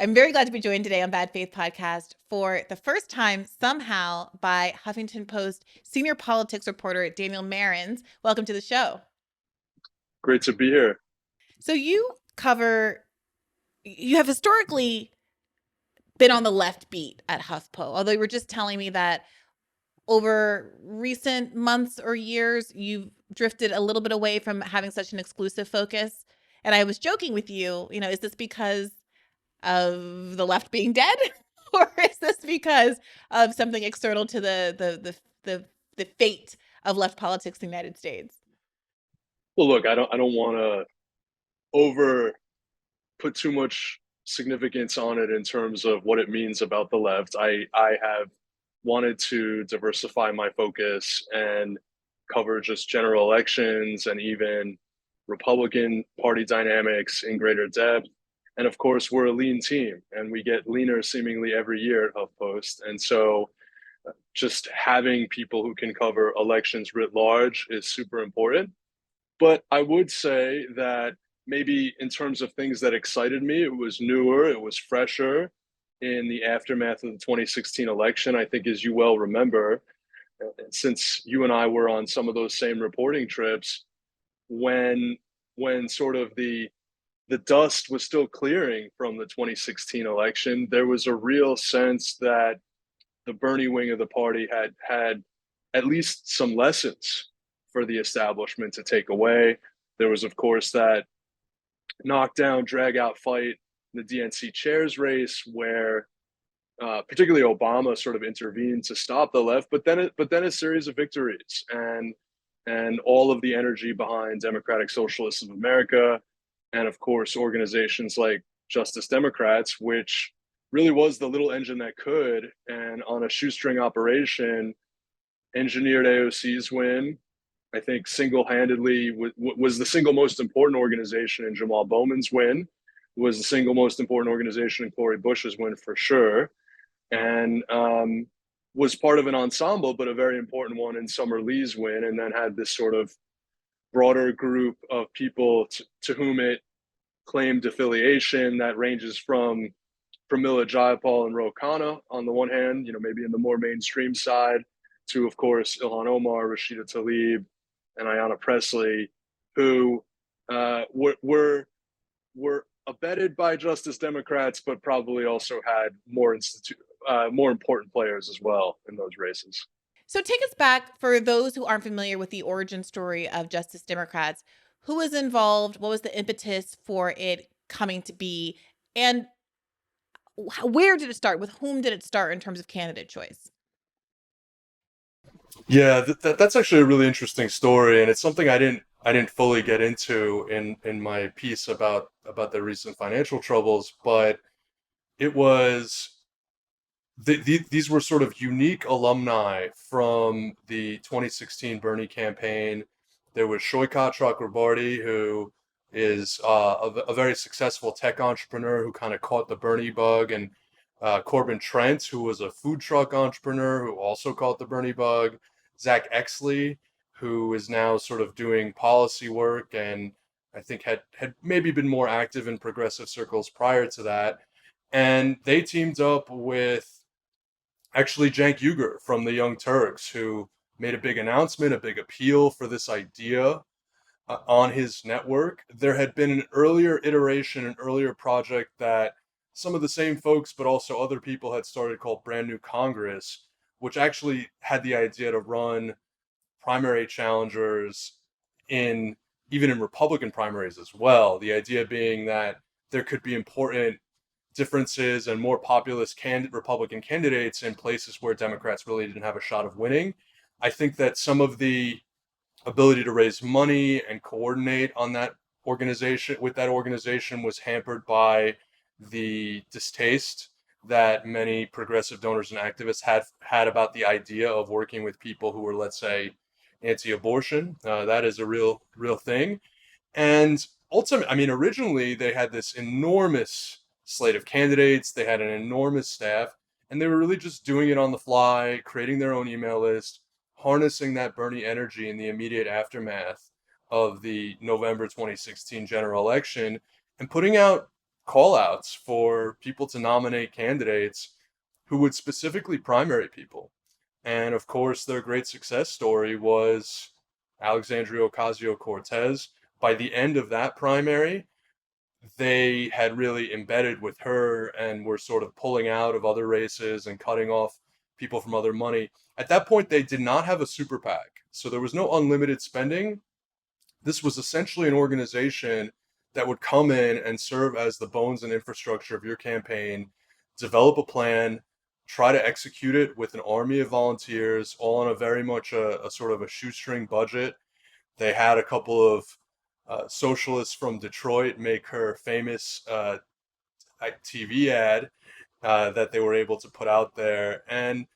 I'm very glad to be joined today on Bad Faith Podcast for the first time somehow by Huffington Post senior politics reporter Daniel Marans. Welcome to the show. Great to be here. So you have historically been on the left beat at HuffPo, although you were just telling me that over recent months or years, you've drifted a little bit away from having such an exclusive focus. And I was joking with you, is this because of the left being dead, or is this because of something external to the fate of left politics in the United States? Well, look, I don't want to over put too much significance on it in terms of what it means about the left. I have wanted to diversify my focus and cover just general elections and even Republican Party dynamics in greater depth. And of course, we're a lean team and we get leaner seemingly every year at HuffPost. And so just having people who can cover elections writ large is super important. But I would say that maybe in terms of things that excited me, it was newer, it was fresher in the aftermath of the 2016 election. I think, as you well remember, since you and I were on some of those same reporting trips, when when sort of the dust was still clearing from the 2016 election, there was a real sense that the Bernie wing of the party had at least some lessons for the establishment to take away. There was, of course, that knockdown, drag out fight in the DNC chairs race where particularly Obama sort of intervened to stop the left, but then a series of victories and all of the energy behind Democratic Socialists of America, and of course organizations like Justice Democrats, which really was the little engine that could, and on a shoestring operation, engineered AOC's win. I think single-handedly was the single most important organization in Jamal Bowman's win, was the single most important organization in Cori Bush's win for sure, and was part of an ensemble, but a very important one in Summer Lee's win, and then had this sort of broader group of people to whom it claimed affiliation that ranges from Pramila Jayapal and Ro Khanna on the one hand, maybe in the more mainstream side, to of course Ilhan Omar, Rashida Tlaib, and Ayanna Pressley, who were abetted by Justice Democrats, but probably also had more important players as well in those races. So take us back for those who aren't familiar with the origin story of Justice Democrats. Who was involved? What was the impetus for it coming to be? And where did it start? With whom did it start in terms of candidate choice? Yeah, that's actually a really interesting story, and it's something I didn't fully get into in my piece about the recent financial troubles, but it was these were sort of unique alumni from the 2016 Bernie campaign. There was Shoykat Chakrabarty, who is a very successful tech entrepreneur who kind of caught the Bernie bug, and Corbin Trent, who was a food truck entrepreneur who also caught the Bernie bug, Zach Exley, who is now sort of doing policy work and I think had maybe been more active in progressive circles prior to that. And they teamed up with actually Cenk Uygur from the Young Turks, who made a big announcement, a big appeal for this idea on his network. There had been an earlier iteration, an earlier project that some of the same folks, but also other people had started called Brand New Congress, which actually had the idea to run primary challengers in even in Republican primaries as well. The idea being that there could be important differences and more populist Republican candidates in places where Democrats really didn't have a shot of winning. I think that some of the ability to raise money and coordinate on that organization was hampered by the distaste that many progressive donors and activists had about the idea of working with people who were, let's say, anti-abortion. That is a real thing. And ultimately, I mean, originally they had this enormous slate of candidates. They had an enormous staff, and they were really just doing it on the fly, creating their own email list, harnessing that Bernie energy in the immediate aftermath of the November 2016 general election, and putting out call outs for people to nominate candidates who would specifically primary people. And of course, their great success story was Alexandria Ocasio-Cortez. By the end of that primary, they had really embedded with her and were sort of pulling out of other races and cutting off people from other money. At that point, they did not have a super PAC. So there was no unlimited spending. This was essentially an organization that would come in and serve as the bones and infrastructure of your campaign, develop a plan, try to execute it with an army of volunteers, all on a very much a sort of a shoestring budget. They had a couple of socialists from Detroit make her famous TV ad that they were able to put out there, and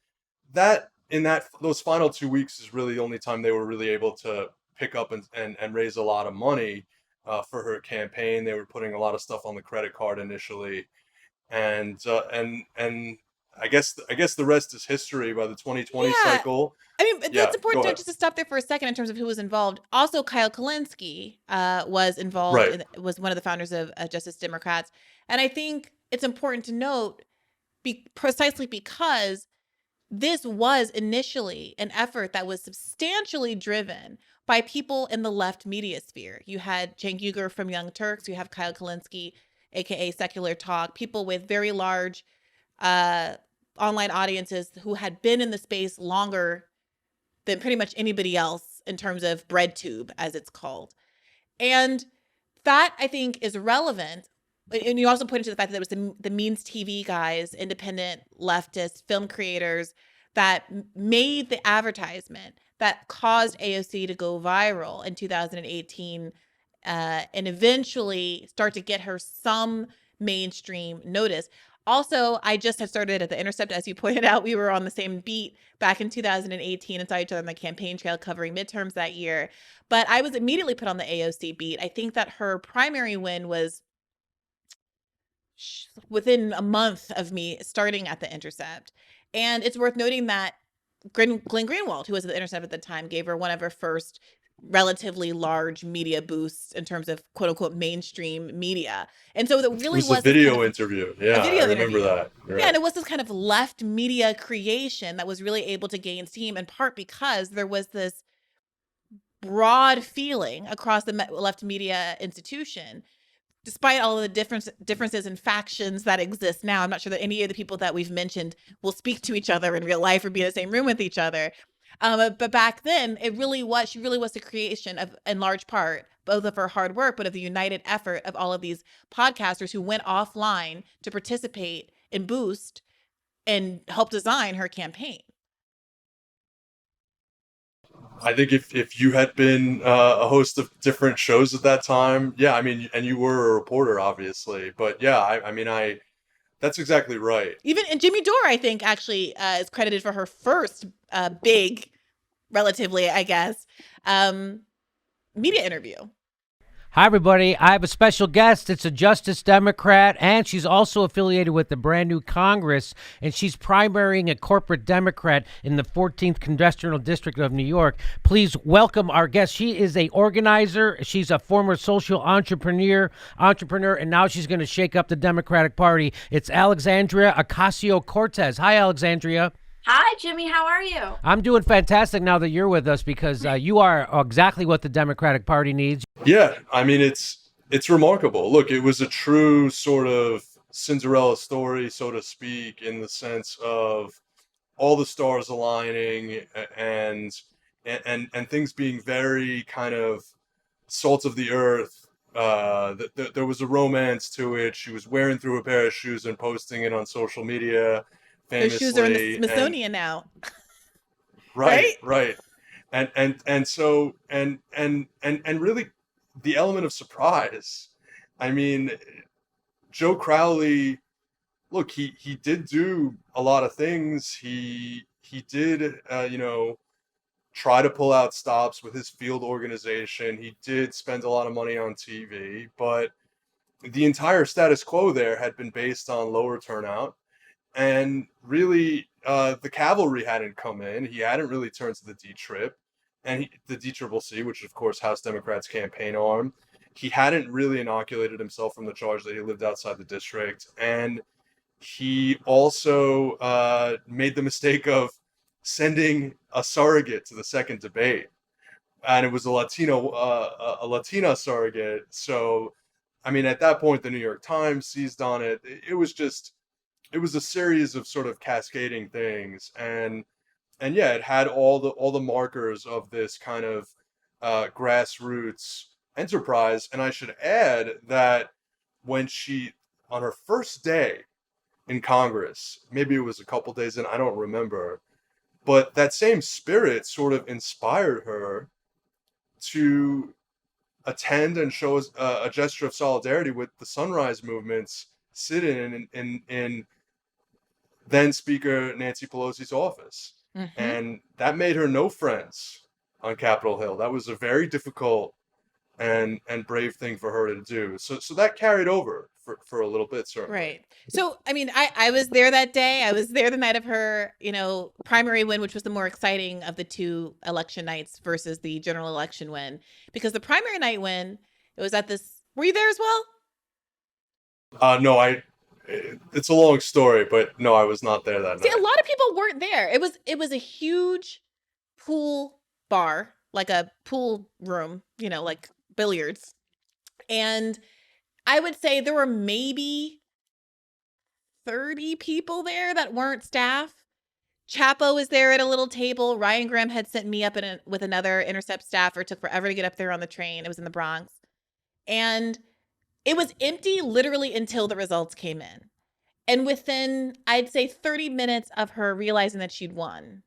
that in that those final 2 weeks is really the only time they were really able to pick up and raise a lot of money for her campaign. They were putting a lot of stuff on the credit card initially, and I guess the rest is history. By the 2020 cycle. I mean, Yeah, that's important just to stop there for a second in terms of who was involved. Also, Kyle Kulinski was involved, Right. was one of the founders of Justice Democrats. And I think it's important to note, precisely because this was initially an effort that was substantially driven by people in the left media sphere. You had Cenk Uygur from Young Turks, you have Kyle Kulinski, aka Secular Talk, people with very large online audiences who had been in the space longer than pretty much anybody else in terms of BreadTube, as it's called. And that, I think, is relevant. And you also pointed to the fact that there was the Means TV guys, independent leftist film creators that made the advertisement that caused AOC to go viral in 2018 and eventually start to get her some mainstream notice. Also, I just had started at The Intercept. As you pointed out, we were on the same beat back in 2018 and saw each other on the campaign trail covering midterms that year. But I was immediately put on the AOC beat. I think that her primary win was within a month of me starting at The Intercept. And it's worth noting that Glenn Greenwald, who was at The Intercept at the time, gave her one of her first relatively large media boosts in terms of quote unquote mainstream media. And so it really was a video interview. Yeah, I remember that. Right. Yeah, and it was this kind of left media creation that was really able to gain steam, in part because there was this broad feeling across the left media institution, despite all of the differences and factions that exist now. I'm not sure that any of the people that we've mentioned will speak to each other in real life or be in the same room with each other. But back then, she really was the creation of, in large part, both of her hard work, but of the united effort of all of these podcasters who went offline to participate and boost and help design her campaign. I think if you had been a host of different shows at that time, yeah, I mean, and you were a reporter, obviously, but yeah, I mean, that's exactly right. And Jimmy Dore, I think, actually is credited for her first big, relatively, I guess, media interview. Hi, everybody. I have a special guest. It's a Justice Democrat, and she's also affiliated with the brand new Congress, and she's primarying a corporate Democrat in the 14th Congressional District of New York. Please welcome our guest. She is a organizer. She's a former social entrepreneur, and now she's going to shake up the Democratic Party. It's Alexandria Ocasio-Cortez. Hi, Alexandria. Hi, Jimmy. How are you? I'm doing fantastic now that you're with us, because you are exactly what the Democratic Party needs. Yeah, I mean, it's remarkable. Look, it was a true sort of Cinderella story, so to speak, in the sense of all the stars aligning and things being very kind of salt of the earth. There was a romance to it. She was wearing through a pair of shoes and posting it on social media. Famously, their shoes are in the Smithsonian now. Right. And so really the element of surprise. I mean, Joe Crowley, look, he did do a lot of things. He did try to pull out stops with his field organization. He did spend a lot of money on TV, but the entire status quo there had been based on lower turnout. And really, the cavalry hadn't come in. He hadn't really turned to the D-Trip, and the D-Triple-C, which is, of course, House Democrats' campaign arm. he hadn't really inoculated himself from the charge that he lived outside the district, and he also made the mistake of sending a surrogate to the second debate, and it was a Latina surrogate. So, I mean, at that point, the New York Times seized on it. It was a series of sort of cascading things, and yeah, it had all the markers of this kind of grassroots enterprise. And I should add that when she, on her first day in Congress, maybe it was a couple days in, I don't remember, but that same spirit sort of inspired her to attend and show a gesture of solidarity with the Sunrise Movement's sit-in in then Speaker Nancy Pelosi's office. Mm-hmm. And that made her no friends on Capitol Hill. That was a very difficult and brave thing for her to do. So that carried over for a little bit, certainly. Right. So, I mean, I was there that day. I was there the night of her, primary win, which was the more exciting of the two election nights versus the general election win. Because the primary night win, it was at this. Were you there as well? No, it's a long story, but no, I was not there that See, night. a lot of people weren't there. It was a huge pool bar, like a pool room, like billiards. And I would say there were maybe 30 people there that weren't staff. Chapo was there at a little table. Ryan Graham had sent me up with another Intercept staffer. It took forever to get up there on the train. It was in the Bronx. And it was empty literally until the results came in. And within, I'd say, 30 minutes of her realizing that she'd won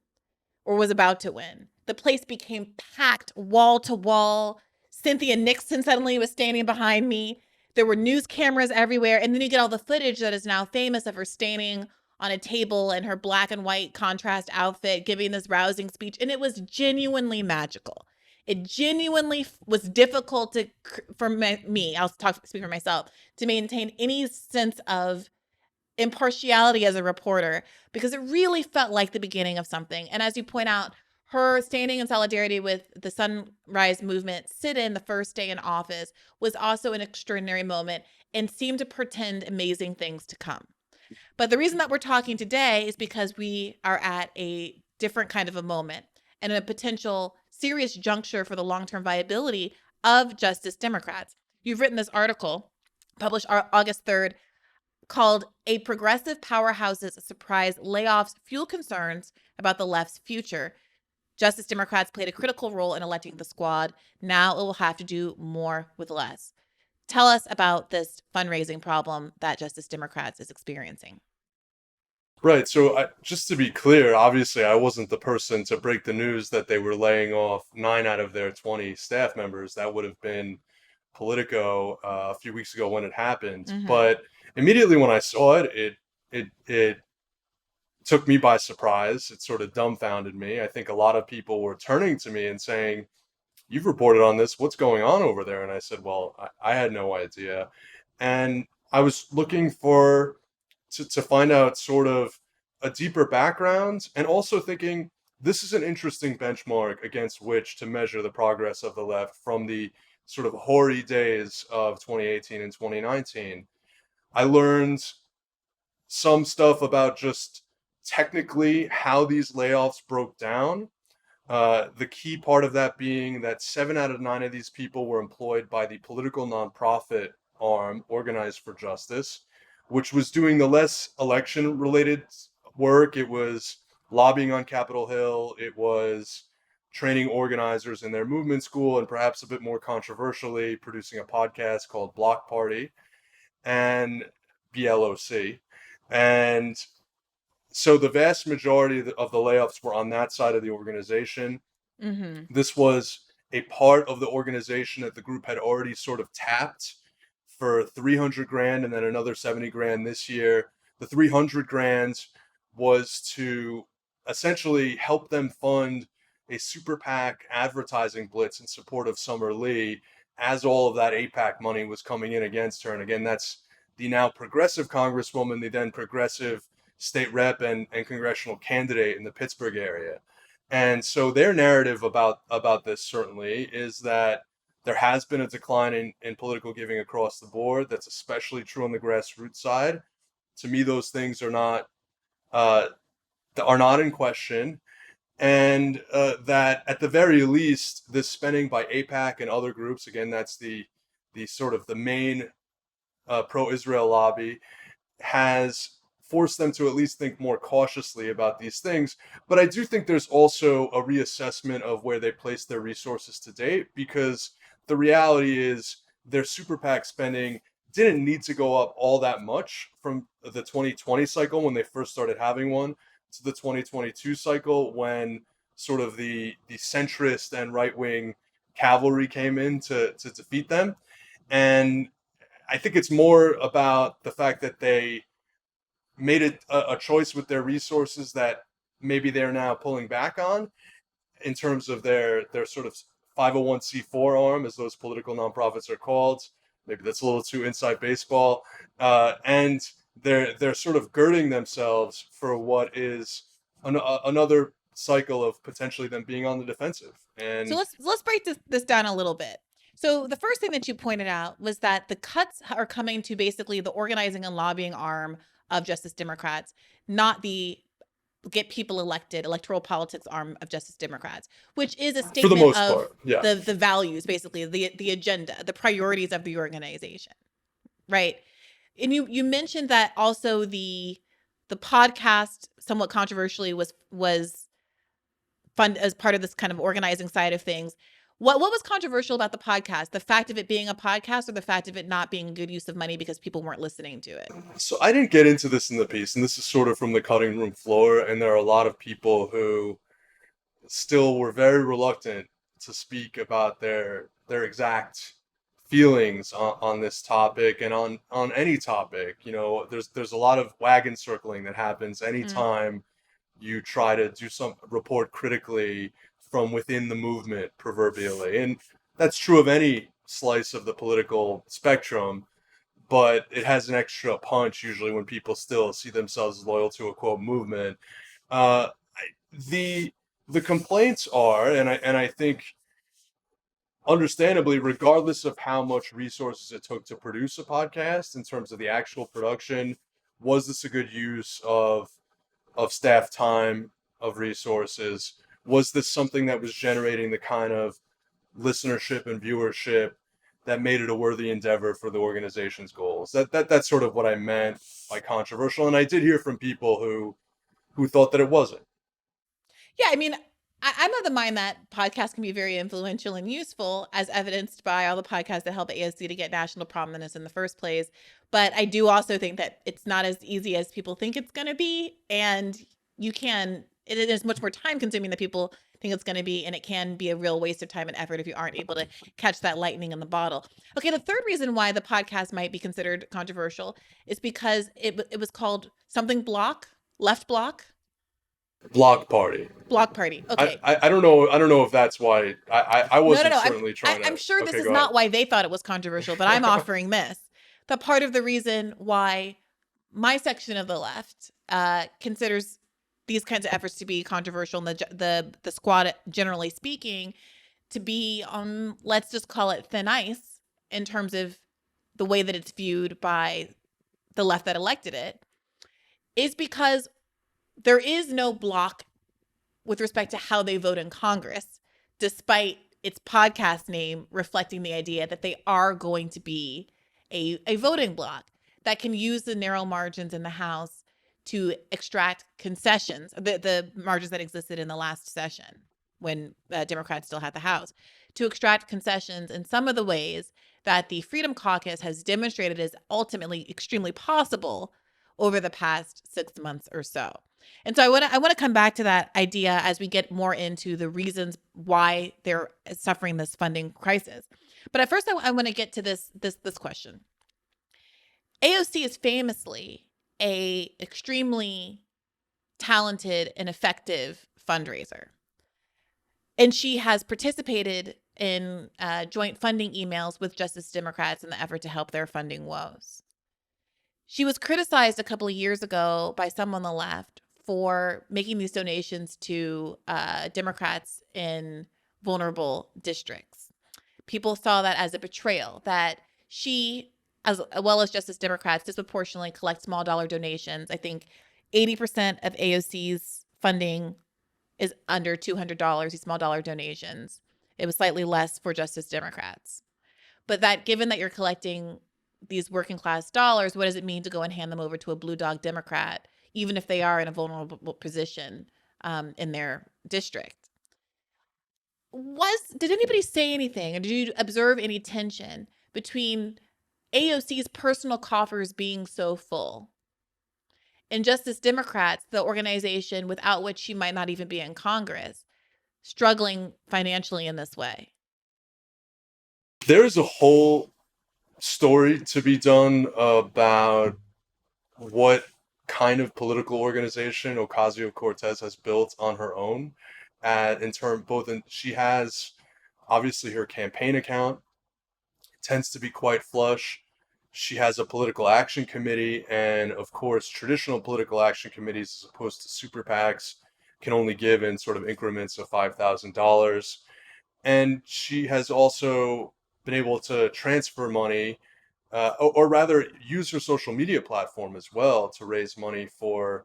or was about to win, the place became packed wall to wall. Cynthia Nixon suddenly was standing behind me. There were news cameras everywhere. And then you get all the footage that is now famous of her standing on a table in her black and white contrast outfit, giving this rousing speech. And it was genuinely magical. It genuinely was difficult for me, speak for myself, to maintain any sense of impartiality as a reporter, because it really felt like the beginning of something. And as you point out, her standing in solidarity with the Sunrise Movement sit-in the first day in office was also an extraordinary moment and seemed to portend amazing things to come. But the reason that we're talking today is because we are at a different kind of a moment and a potential serious juncture for the long-term viability of Justice Democrats. You've written this article published August 3rd called "A Progressive Powerhouse's Surprise Layoffs Fuel Concerns About the Left's Future. Justice Democrats played a critical role in electing the squad. Now it will have to do more with less." Tell us about this fundraising problem that Justice Democrats is experiencing. Right. So just to be clear, obviously I wasn't the person to break the news that they were laying off 9 out of their 20 staff members. That would have been Politico a few weeks ago when it happened. Mm-hmm. But immediately when I saw it, it took me by surprise. It sort of dumbfounded me. I think a lot of people were turning to me and saying, "You've reported on this. What's going on over there?" And I said, "Well, I had no idea." And I was looking to find out sort of a deeper background, and also thinking this is an interesting benchmark against which to measure the progress of the left from the sort of hoary days of 2018 and 2019. I learned some stuff about just technically how these layoffs broke down. The key part of that being that 7 out of 9 of these people were employed by the political nonprofit arm, Organized for Justice, which was doing the less election-related work. It was lobbying on Capitol Hill. It was training organizers in their movement school, and perhaps a bit more controversially, producing a podcast called Block Party and BLOC. And so the vast majority of the layoffs were on that side of the organization. Mm-hmm. This was a part of the organization that the group had already sort of tapped for 300 grand and then another 70 grand this year. The 300 grand was to essentially help them fund a super PAC advertising blitz in support of Summer Lee as all of that APAC money was coming in against her. And again, that's the now progressive congresswoman, the then progressive state rep and congressional candidate in the Pittsburgh area. And so their narrative about this certainly is that There has been a decline in political giving across the board. That's especially true on the grassroots side. To me, those things uh, are not in question, and that at the very least, this spending by AIPAC and other groups, again, that's the sort of the main pro-Israel lobby, has forced them to at least think more cautiously about these things. But I do think there's also a reassessment of where they place their resources to date, because the reality is their super PAC spending didn't need to go up all that much from the 2020 cycle when they first started having one to the 2022 cycle when sort of the centrist and right-wing cavalry came in to defeat them. And I think it's more about the fact that they made it a choice with their resources that maybe they're now pulling back on in terms of their sort of 501c4 arm, as those political nonprofits are called. Maybe that's a little too inside baseball. And they're sort of girding themselves for what is another cycle of potentially them being on the defensive. And So let's break this down a little bit. So the first thing that you pointed out was that the cuts are coming to basically the organizing and lobbying arm of Justice Democrats, not the get people elected, electoral politics arm of Justice Democrats, which is a for the statement most of part, yeah. the values, basically the agenda, the priorities of the organization, right? And you mentioned that also the podcast, somewhat controversially, was funded as part of this kind of organizing side of things. What was controversial about the podcast? The fact of it being a podcast, or the fact of it not being a good use of money because people weren't listening to it? So I didn't get into this in the piece, and this is sort of from the cutting room floor, and there are a lot of people who still were very reluctant to speak about their exact feelings on this topic and on any topic. You know, there's a lot of wagon circling that happens anytime you try to do some report critically from within the movement, proverbially. And that's true of any slice of the political spectrum, but it has an extra punch usually when people still see themselves as loyal to a quote movement. The complaints are, and I think understandably, regardless of how much resources it took to produce a podcast in terms of the actual production, was this a good use of staff time, of resources? Was this something that was generating the kind of listenership and viewership that made it a worthy endeavor for the organization's goals? That's sort of what I meant by controversial. And I did hear from people who thought that it wasn't. Yeah, I mean, I'm of the mind that podcasts can be very influential and useful, as evidenced by all the podcasts that help AOC to get national prominence in the first place. But I do also think that it's not as easy as people think it's going to be. And it is much more time consuming than people think it's going to be. And it can be a real waste of time and effort if you aren't able to catch that lightning in the bottle. Okay, the third reason why the podcast might be considered controversial is because it was called something left block. Block party. Okay. I don't know if that's why I wasn't No. certainly trying to. I'm sure this Okay, is go not ahead. why they thought it was controversial, but I'm offering this. That part of the reason why my section of the left considers these kinds of efforts to be controversial, and the squad, generally speaking, to be on, let's just call it thin ice in terms of the way that it's viewed by the left that elected it, is because there is no block with respect to how they vote in Congress, despite its podcast name reflecting the idea that they are going to be a voting block that can use the narrow margins in the House to extract concessions, the margins that existed in the last session when Democrats still had the House, to extract concessions in some of the ways that the Freedom Caucus has demonstrated is ultimately extremely possible over the past 6 months or so. And so I want to come back to that idea as we get more into the reasons why they're suffering this funding crisis. But at first, I want to get to this question. AOC is famously a extremely talented and effective fundraiser, and she has participated in joint funding emails with Justice Democrats in the effort to help their funding woes. She was criticized a couple of years ago by some on the left for making these donations to Democrats in vulnerable districts, people saw that as a betrayal, that she, as well as Justice Democrats, disproportionately collect small dollar donations. I think 80% of AOC's funding is under $200, these small dollar donations. It was slightly less for Justice Democrats. But that given that you're collecting these working class dollars, what does it mean to go and hand them over to a blue dog Democrat, even if they are in a vulnerable position in their district? Did anybody say anything, or did you observe any tension between AOC's personal coffers being so full and Justice Democrats, the organization without which she might not even be in Congress, struggling financially in this way? There's a whole story to be done about what kind of political organization Ocasio-Cortez has built on her own. She has obviously her campaign account tends to be quite flush. She has a political action committee, and of course, traditional political action committees, as opposed to super PACs, can only give in sort of increments of $5,000. And she has also been able to transfer money, or rather use her social media platform as well to raise money for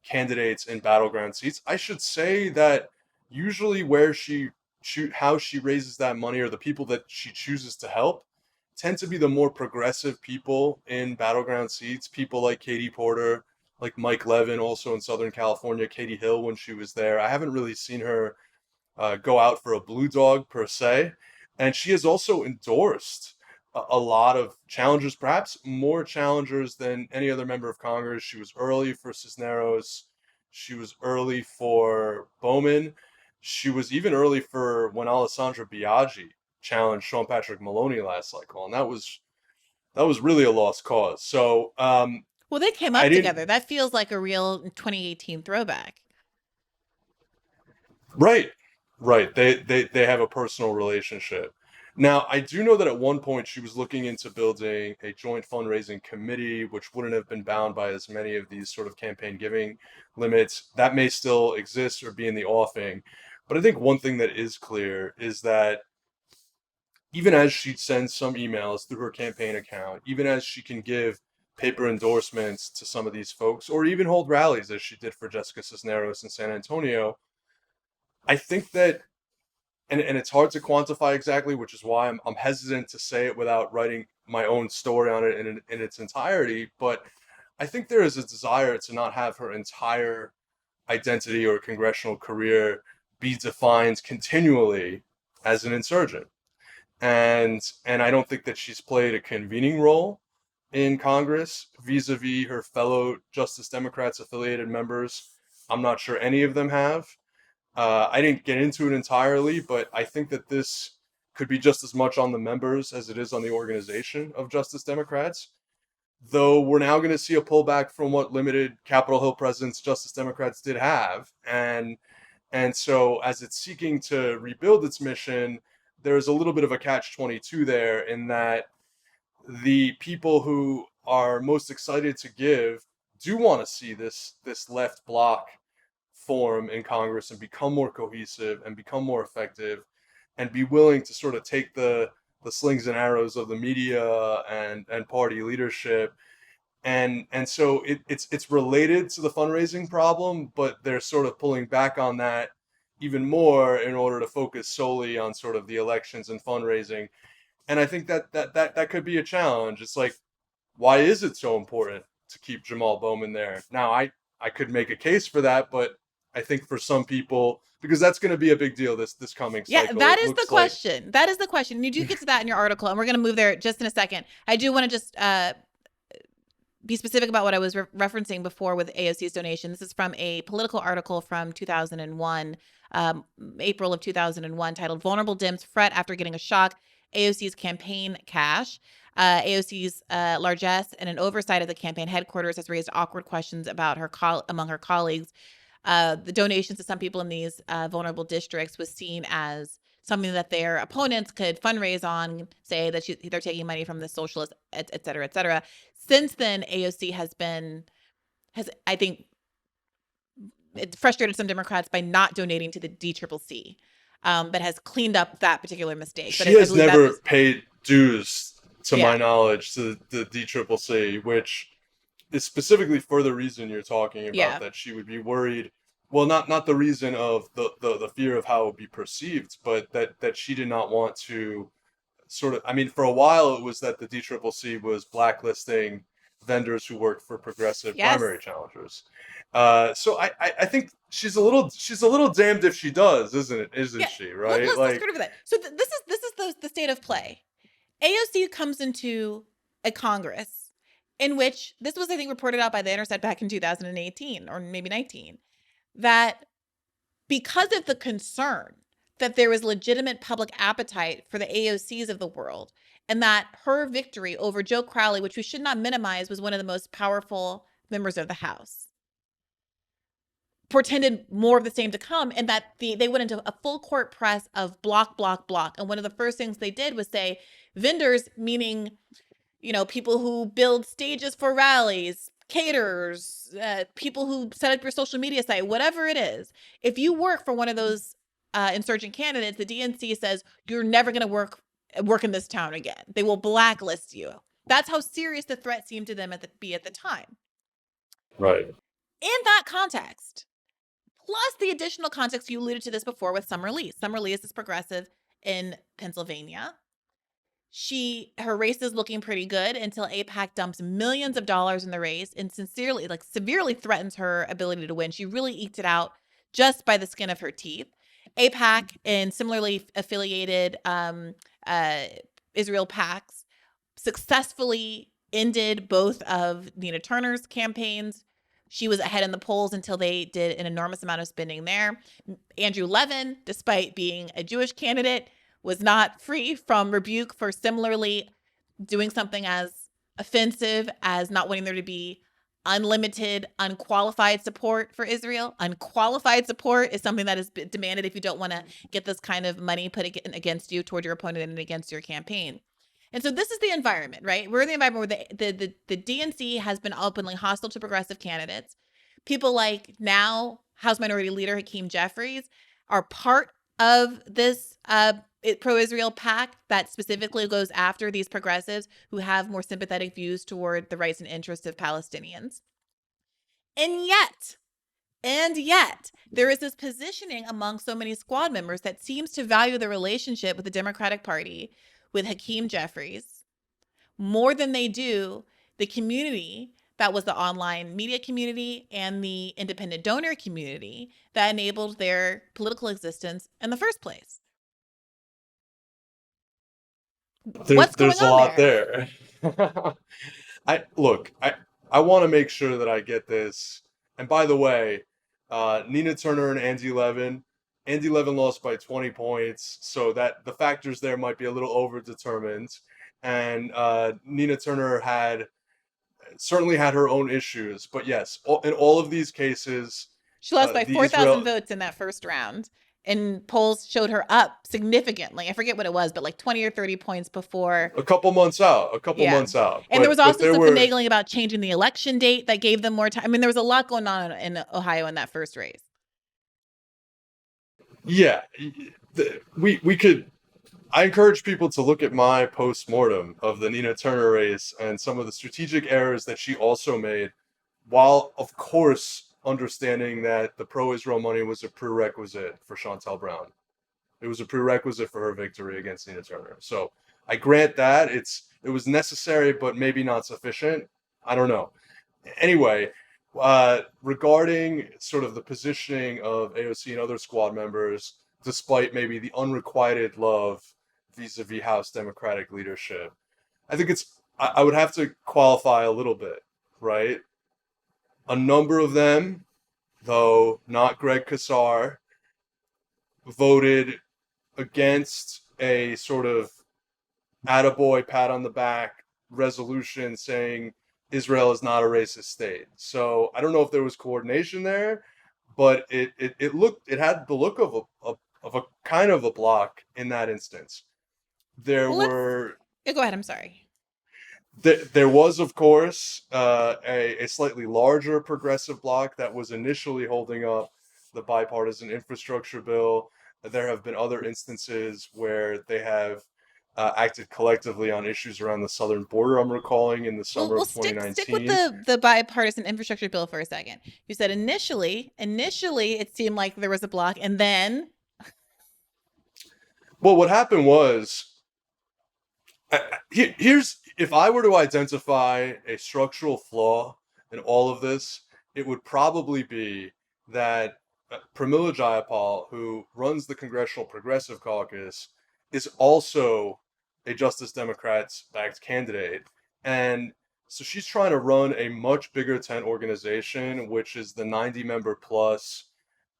candidates in battleground seats. I should say that usually how she raises that money, or the people that she chooses to help, tend to be the more progressive people in battleground seats. People like Katie Porter, like Mike Levin, also in Southern California, Katie Hill when she was there. I haven't really seen her go out for a blue dog per se. And she has also endorsed a lot of challengers, perhaps more challengers than any other member of Congress. She was early for Cisneros. She was early for Bowman. She was even early for when Alessandra Biaggi challenged Sean Patrick Maloney last cycle, and that was really a lost cause. So, well, they came up together. That feels like a real 2018 throwback. Right. They have a personal relationship. Now, I do know that at one point she was looking into building a joint fundraising committee, which wouldn't have been bound by as many of these sort of campaign giving limits. That may still exist or be in the offing. But I think one thing that is clear is that even as she sends some emails through her campaign account, even as she can give paper endorsements to some of these folks, or even hold rallies as she did for Jessica Cisneros in San Antonio, I think that, and it's hard to quantify exactly, which is why I'm hesitant to say it without writing my own story on it in its entirety, but I think there is a desire to not have her entire identity or congressional career be defined continually as an insurgent. And I don't think that she's played a convening role in Congress vis-a-vis her fellow Justice Democrats affiliated members. I'm not sure any of them have. I didn't get into it entirely, but I think that this could be just as much on the members as it is on the organization of Justice Democrats. Though we're now going to see a pullback from what limited Capitol Hill presence Justice Democrats did have. And so as it's seeking to rebuild its mission, there's a little bit of a catch-22 there, in that the people who are most excited to give do want to see this left bloc form in Congress and become more cohesive and become more effective, and be willing to sort of take the slings and arrows of the media and party leadership. And so it's related to the fundraising problem, but they're sort of pulling back on that even more in order to focus solely on sort of the elections and fundraising. And I think that could be a challenge. It's like, why is it so important to keep Jamal Bowman there? Now, I could make a case for that, but I think for some people, because that's going to be a big deal this coming cycle. Yeah, that is the question. That is the question. And you do get to that in your article, and we're going to move there just in a second. I do want to just be specific about what I was referencing before with AOC's donation. This is from a political article from 2001, April of 2001, titled "Vulnerable Dems Fret After Getting a Shock, AOC's Campaign Cash." AOC's largesse and an oversight of the campaign headquarters has raised awkward questions about her among her colleagues. The donations to some people in these vulnerable districts was seen as something that their opponents could fundraise on, say that they're taking money from the socialists, et cetera, et cetera. Since then, AOC has I think, it frustrated some Democrats by not donating to the DCCC. but has cleaned up that particular mistake. But She has I believe that never was- paid dues, to Yeah. my knowledge, to the DCCC, which is specifically for the reason you're talking about, Yeah. that she would be worried. Well, not the reason of the fear of how it would be perceived, but that she did not want to sort of, I mean, for a while it was that the DCCC was blacklisting vendors who worked for progressive Yes. primary challengers. So I think she's a little damned if she does, isn't Yeah. she? Right? Let's Like, get over that. So this is the state of play. AOC comes into a Congress in which this was, I think, reported out by The Intercept back in 2018 or maybe 19, that because of the concern that there was legitimate public appetite for the AOCs of the world, and that her victory over Joe Crowley, which we should not minimize, was one of the most powerful members of the House, portended more of the same to come, and that they went into a full court press of block. And one of the first things they did was say, vendors, meaning, people who build stages for rallies, caterers, people who set up your social media site, whatever it is, if you work for one of those insurgent candidates, the DNC says you're never going to work in this town again. They will blacklist you. That's how serious the threat seemed to them at the time. right. In that context, plus the additional context, you alluded to this before with Summer Lee. Summer Lee is this progressive in Pennsylvania. Her race is looking pretty good until AIPAC dumps millions of dollars in the race and severely threatens her ability to win. She really eked it out just by the skin of her teeth. AIPAC and similarly affiliated Israel PACs successfully ended both of Nina Turner's campaigns. She was ahead in the polls until they did an enormous amount of spending there. Andrew Levin, despite being a Jewish candidate, was not free from rebuke for similarly doing something as offensive as not wanting there to be unlimited, unqualified support for Israel. Unqualified support is something that is demanded if you don't want to get this kind of money put against you toward your opponent and against your campaign. And so this is the environment, right? We're in the environment where the DNC has been openly hostile to progressive candidates. People like now House Minority Leader Hakeem Jeffries are part of this pro-Israel PAC that specifically goes after these progressives who have more sympathetic views toward the rights and interests of Palestinians. And yet, there is this positioning among so many squad members that seems to value the relationship with the Democratic Party, with Hakeem Jeffries, more than they do the community that was the online media community and the independent donor community that enabled their political existence in the first place. What's going There's a on lot there? there. I want to make sure that I get this. And by the way, Nina Turner and Andy Levin lost by 20 points, so that the factors there might be a little overdetermined. And Nina Turner certainly had her own issues, but yes, in all of these cases, She lost by the 4,000 votes in that first round, and polls showed her up significantly. I forget what it was, but like 20 or 30 points before. a couple months out. And there was also some finagling about changing the election date that gave them more time. I mean, there was a lot going on in Ohio in that first race. Yeah, we could. I encourage people to look at my post-mortem of the Nina Turner race and some of the strategic errors that she also made, while of course understanding that the pro-Israel money was a prerequisite for Chantel Brown. It was a prerequisite for her victory against Nina Turner. So I grant that it was necessary, but maybe not sufficient. I don't know. Anyway, regarding sort of the positioning of AOC and other squad members, despite maybe the unrequited love vis-a-vis House Democratic leadership, I think I would have to qualify a little bit, right? A number of them, though not Greg Kassar, voted against a sort of attaboy pat on the back resolution saying Israel is not a racist state. So I don't know if there was coordination there, but it had the look of a kind of a block in that instance. Go ahead. I'm sorry. There was, of course, a slightly larger progressive bloc that was initially holding up the bipartisan infrastructure bill There have been other instances where they have acted collectively on issues around the southern border. I'm recalling in the summer of Stick with 2019. the bipartisan infrastructure bill for a second. You said initially it seemed like there was a block, and then Well, what happened was, here's, if I were to identify a structural flaw in all of this, it would probably be that Pramila Jayapal, who runs the Congressional Progressive Caucus, is also a Justice Democrats backed candidate. And so she's trying to run a much bigger tent organization, which is the 90-member plus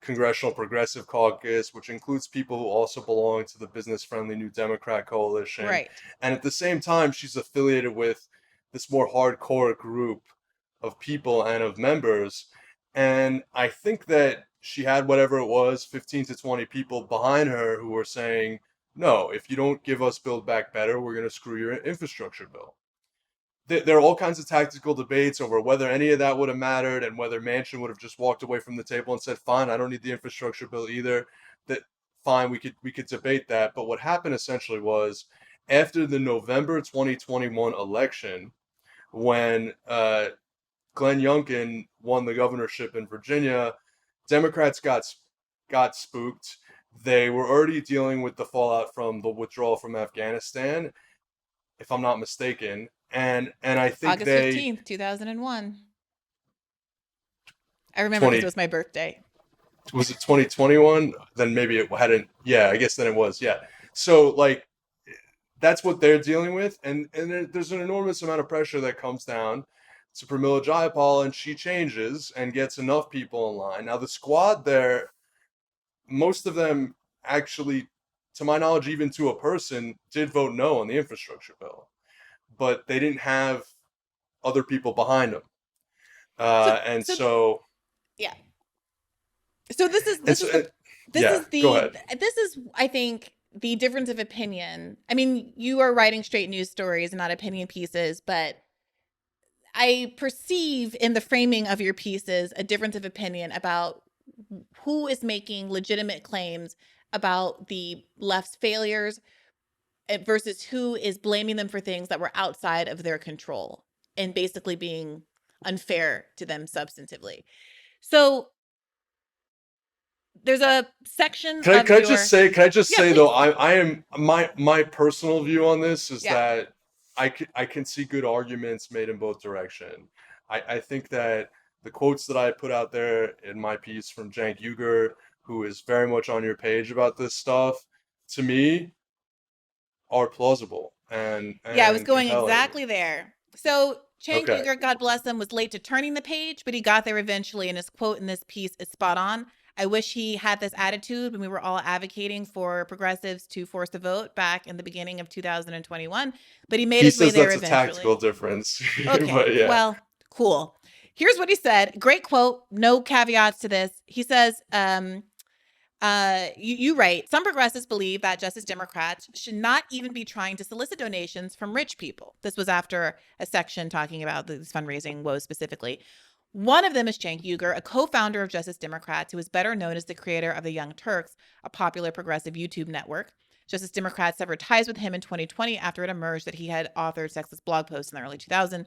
Congressional Progressive Caucus, which includes people who also belong to the business-friendly New Democrat Coalition. right. And at the same time, she's affiliated with this more hardcore group of people and of members. And I think that she had whatever it was, 15 to 20 people behind her who were saying, no, if you don't give us Build Back Better, we're going to screw your infrastructure bill. There are all kinds of tactical debates over whether any of that would have mattered and whether Manchin would have just walked away from the table and said, fine, I don't need the infrastructure bill either. That fine, we could debate that. But what happened essentially was, after the November 2021 election, when Glenn Youngkin won the governorship in Virginia, Democrats got spooked. They were already dealing with the fallout from the withdrawal from Afghanistan, if I'm not mistaken. And I think August 15th, 2001. I remember because it was my birthday. Was it 2021? Then maybe it hadn't. Yeah, I guess then it was. Yeah. So like, that's what they're dealing with, and there's an enormous amount of pressure that comes down to Pramila Jayapal, and she changes and gets enough people in line. Now the squad there, most of them actually, to my knowledge, even to a person, did vote no on the infrastructure bill, but they didn't have other people behind them. So yeah. So this is I think the difference of opinion. I mean, you are writing straight news stories and not opinion pieces, but I perceive in the framing of your pieces a difference of opinion about who is making legitimate claims about the left's failures versus who is blaming them for things that were outside of their control and basically being unfair to them substantively. So there's a section. Can I just say please. though, I am my personal view on this is that I can see good arguments made in both directions. I think that the quotes that I put out there in my piece from Cenk Uygur, who is very much on your page about this stuff, to me are plausible and I was going compelling. exactly there. So Cenk Uygur, God bless him, was late to turning the page, but he got there eventually, and his quote in this piece is spot on. I wish he had this attitude when we were all advocating for progressives to force a vote back in the beginning of 2021, but he made his way there eventually. He says that's a tactical difference. Okay, but yeah. Well, cool. Here's what he said. Great quote. No caveats to this. He says, you write, some progressives believe that Justice Democrats should not even be trying to solicit donations from rich people. This was after a section talking about this fundraising woes specifically. One of them is Cenk Uygur, a co-founder of Justice Democrats, who is better known as the creator of the Young Turks, a popular progressive YouTube network. Justice Democrats severed ties with him in 2020 after it emerged that he had authored sexist blog posts in the early 2000s.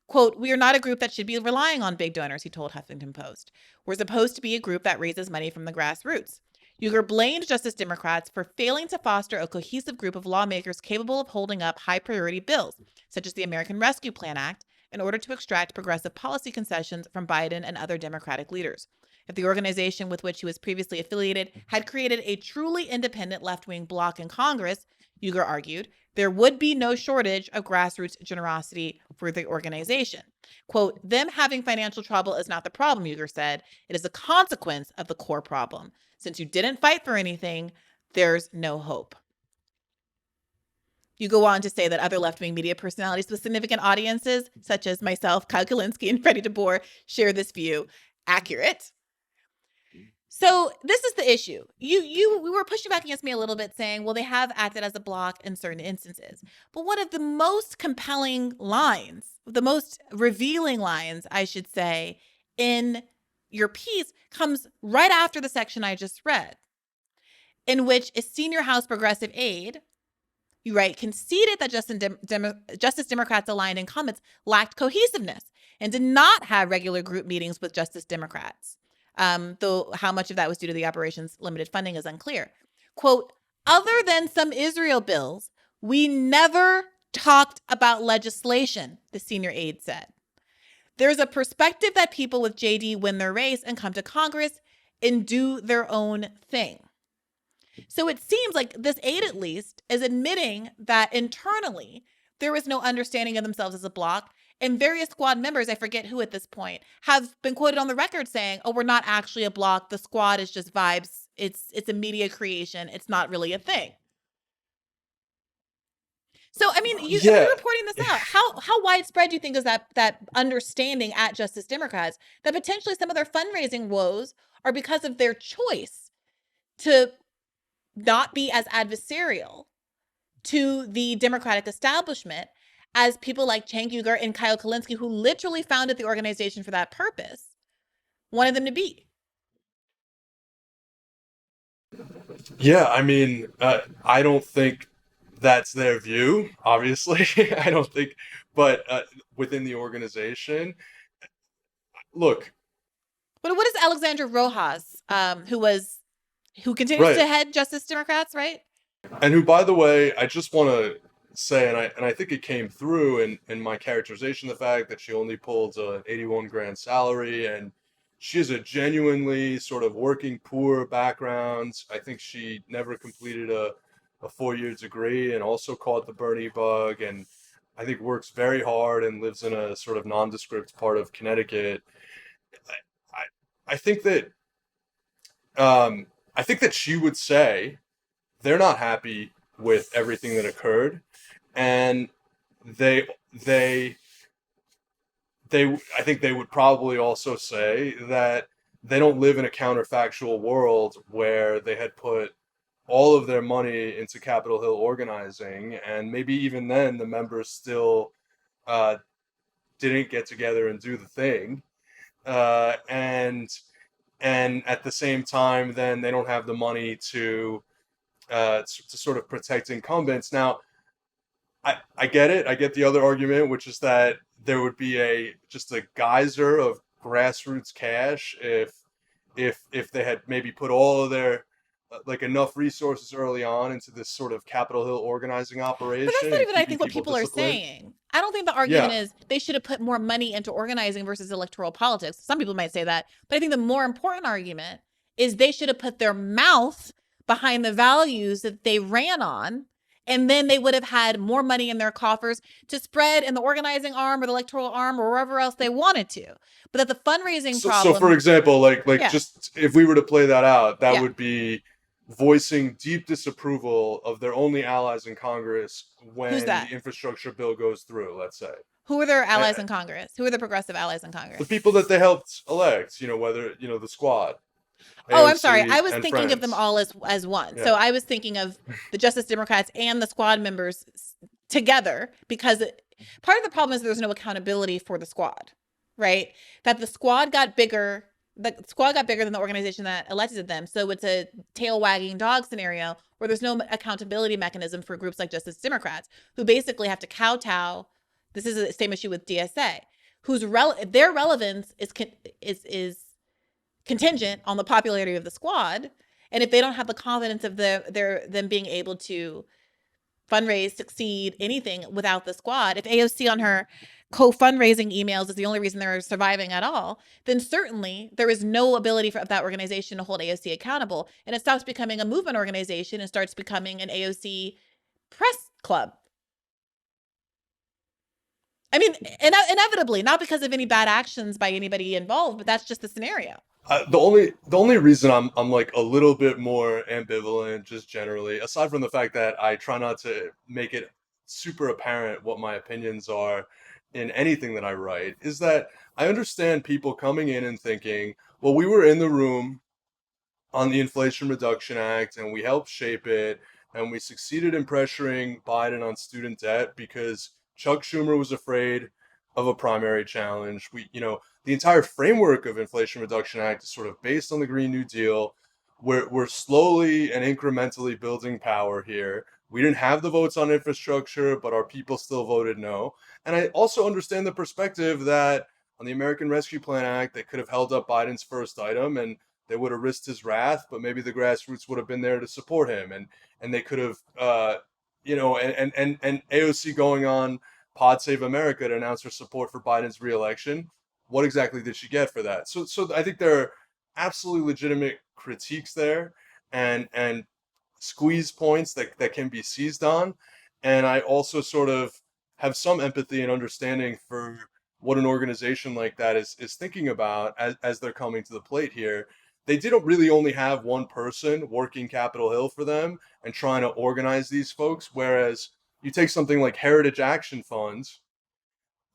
Quote, we are not a group that should be relying on big donors, he told Huffington Post. We're supposed to be a group that raises money from the grassroots. Uygur blamed Justice Democrats for failing to foster a cohesive group of lawmakers capable of holding up high-priority bills, such as the American Rescue Plan Act, in order to extract progressive policy concessions from Biden and other Democratic leaders. If the organization with which he was previously affiliated had created a truly independent left-wing bloc in Congress, Uygur argued, there would be no shortage of grassroots generosity for the organization. Quote, them having financial trouble is not the problem, Uygur said. It is a consequence of the core problem. Since you didn't fight for anything, there's no hope. You go on to say that other left-wing media personalities with significant audiences, such as myself, Kyle Kulinski, and Freddie DeBoer, share this view. Accurate. So this is the issue. We were pushing back against me a little bit, saying, well, they have acted as a bloc in certain instances. But one of the most compelling lines, the most revealing lines, I should say, in your piece comes right after the section I just read. in which a senior House progressive aide, you write, conceded that Justice Democrats aligned incumbents lacked cohesiveness and did not have regular group meetings with Justice Democrats. Though how much of that was due to the operation's limited funding is unclear. Quote, other than some Israel bills, we never talked about legislation, the senior aide said. There's a perspective that people with JD win their race and come to Congress and do their own thing. So it seems like this aide, at least, is admitting that internally there was no understanding of themselves as a bloc. And various squad members, I forget who at this point, have been quoted on the record saying, oh, we're not actually a bloc. The squad is just vibes. It's a media creation. It's not really a thing. So, I mean, you're reporting this out. How widespread do you think is that understanding at Justice Democrats that potentially some of their fundraising woes are because of their choice to not be as adversarial to the Democratic establishment as people like Cenk Uygur and Kyle Kulinski, who literally founded the organization for that purpose, wanted them to be? Yeah, I mean, I don't think that's their view, obviously. I don't think, but within the organization, look. But what is Alexandra Rojas, who continues to head Justice Democrats, right? And who, by the way, I just want to say, and I think it came through in my characterization, the fact that she only pulled an 81 grand salary, and she has a genuinely sort of working poor background. I think she never completed a 4-year degree and also caught the Bernie bug, and I think works very hard and lives in a sort of nondescript part of Connecticut. I think that she would say they're not happy with everything that occurred, and I think they would probably also say that they don't live in a counterfactual world where they had put all of their money into Capitol Hill organizing, and maybe even then the members still didn't get together and do the thing, and at the same time, then they don't have the money to sort of protect incumbents. Now, I get it. I get the other argument, which is that there would be just a geyser of grassroots cash if they had maybe put all of their like enough resources early on into this sort of Capitol Hill organizing operation. But that's not even, I think, what people are saying. I don't think the argument is they should have put more money into organizing versus electoral politics. Some people might say that, but I think the more important argument is they should have put their mouth behind the values that they ran on, and then they would have had more money in their coffers to spread in the organizing arm or the electoral arm or wherever else they wanted to. But that the fundraising problem. So, for example, just if we were to play that out, that would be voicing deep disapproval of their only allies in Congress when the infrastructure bill goes through, let's say. Who are their allies in Congress? Who are the progressive allies in Congress? The people that they helped elect, whether, the squad. Oh, AOC, I'm sorry. I was thinking friends. of them all as one. Yeah. So I was thinking of the Justice Democrats and the squad members together, because part of the problem is there's no accountability for the squad, right? That the squad got bigger. The squad got bigger than the organization that elected them. So it's a tail wagging dog scenario where there's no accountability mechanism for groups like Justice Democrats, who basically have to kowtow. This is the same issue with DSA, whose their relevance is contingent on the popularity of the squad. And if they don't have the confidence of them being able to fundraise, succeed, anything without the squad, if AOC on her co-fundraising emails is the only reason they're surviving at all, then certainly there is no ability for that organization to hold AOC accountable. And it stops becoming a movement organization and starts becoming an AOC press club. I mean, inevitably, not because of any bad actions by anybody involved, but that's just the scenario. The only reason I'm like a little bit more ambivalent, just generally, aside from the fact that I try not to make it super apparent what my opinions are in anything that I write, is that I understand people coming in and thinking, well, we were in the room on the Inflation Reduction Act and we helped shape it, and we succeeded in pressuring Biden on student debt because Chuck Schumer was afraid of a primary challenge. The entire framework of Inflation Reduction Act is sort of based on the Green New Deal. we're slowly and incrementally building power here. We didn't have the votes on infrastructure, but our people still voted no. And I also understand the perspective that on the American Rescue Plan Act, they could have held up Biden's first item and they would have risked his wrath, but maybe the grassroots would have been there to support him, and they could have, and AOC going on Pod Save America to announce her support for Biden's reelection. What exactly did she get for that? So I think there are absolutely legitimate critiques there, and squeeze points that can be seized on. And I also sort of have some empathy and understanding for what an organization like that is thinking about as they're coming to the plate here. They didn't really only have one person working Capitol Hill for them and trying to organize these folks, whereas you take something like Heritage Action Funds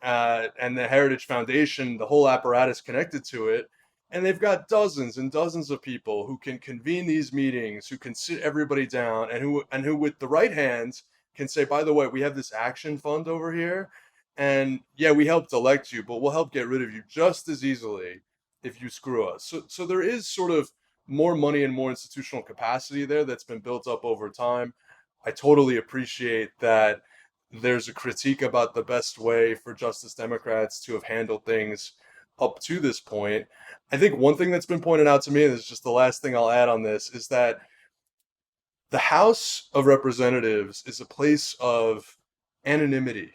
and the Heritage Foundation, the whole apparatus connected to it, and they've got dozens and dozens of people who can convene these meetings, who can sit everybody down, and who with the right hands can say, by the way, we have this action fund over here, and yeah, we helped elect you, but we'll help get rid of you just as easily if you screw us. So there is sort of more money and more institutional capacity there that's been built up over time. I totally appreciate that there's a critique about the best way for Justice Democrats to have handled things up to this point. I think one thing that's been pointed out to me, and this is just the last thing I'll add on this, is that the House of Representatives is a place of anonymity.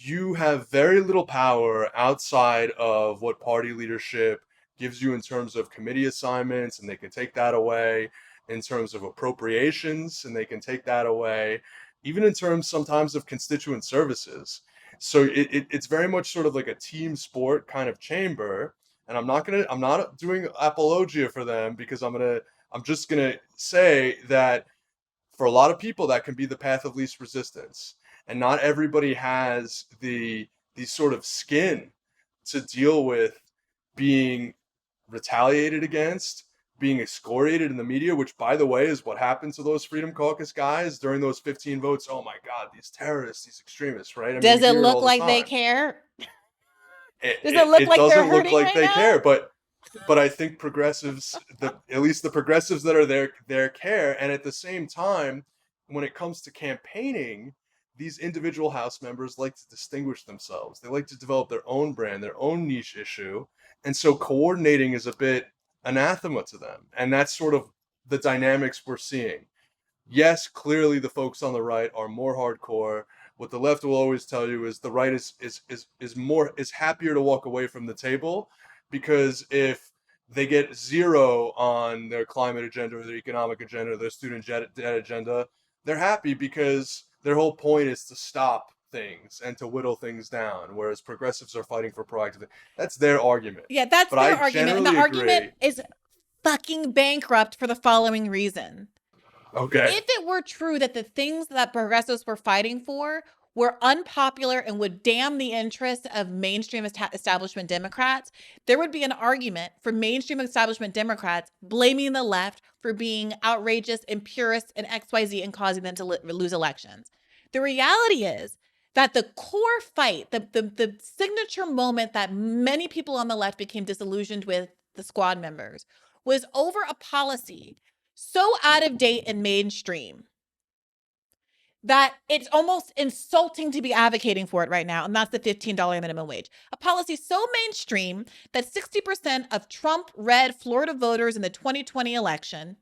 You have very little power outside of what party leadership gives you in terms of committee assignments, and they can take that away, in terms of appropriations, and they can take that away, even in terms sometimes of constituent services. So it's very much sort of like a team sport kind of chamber. And I'm not doing apologia for them, because I'm just gonna say that for a lot of people that can be the path of least resistance. And not everybody has the sort of skin to deal with being retaliated against, being excoriated in the media, which, by the way, is what happened to those Freedom Caucus guys during those 15 votes. Oh my God, these terrorists, these extremists, right? I mean, Does we it hear look all the like they time. care? It Does it look like they're doesn't look hurting like right they now? care, but I think progressives, at least the progressives that are there care. And at the same time, when it comes to campaigning, these individual House members like to distinguish themselves. They like to develop their own brand, their own niche issue. And so coordinating is a bit anathema to them. And that's sort of the dynamics we're seeing. Yes, clearly the folks on the right are more hardcore. What the left will always tell you is the right is happier to walk away from the table, because if they get zero on their climate agenda or their economic agenda or their student debt agenda, they're happy because their whole point is to stop things and to whittle things down, whereas progressives are fighting for proactive. That's their argument. Yeah, that's But their I argument. And the generally argument agree. is fucking bankrupt for the following reason. Okay. If it were true that the things that progressives were fighting for were unpopular and would damn the interests of mainstream establishment Democrats, there would be an argument for mainstream establishment Democrats blaming the left for being outrageous and purist and XYZ and causing them to lose elections. The reality is that the core fight, the signature moment that many people on the left became disillusioned with the squad members, was over a policy so out of date and mainstream that it's almost insulting to be advocating for it right now. And that's the $15 minimum wage. A policy so mainstream that 60% of Trump-red Florida voters in the 2020 election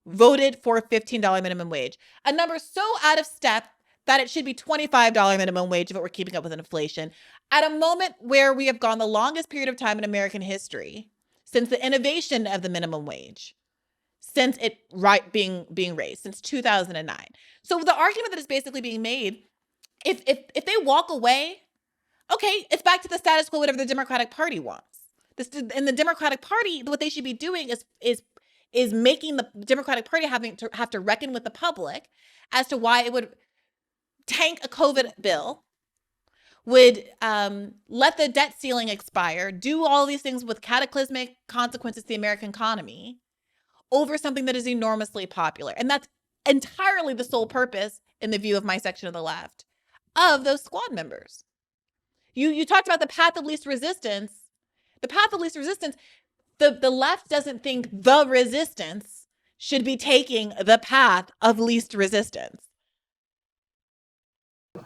voted for a $15 minimum wage. A number so out of step that it should be $25 minimum wage if it were keeping up with inflation. At a moment where we have gone the longest period of time in American history since the innovation of the minimum wage, since it being raised, since 2009. So the argument that is basically being made, if they walk away, okay, it's back to the status quo, whatever the Democratic Party wants. In the Democratic Party, what they should be doing is making the Democratic Party have to reckon with the public as to why it would tank a COVID bill, would let the debt ceiling expire, do all these things with cataclysmic consequences to the American economy over something that is enormously popular. And that's entirely the sole purpose, in the view of my section of the left, of those squad members. You talked about the path of least resistance. The path of least resistance, the left doesn't think the resistance should be taking the path of least resistance.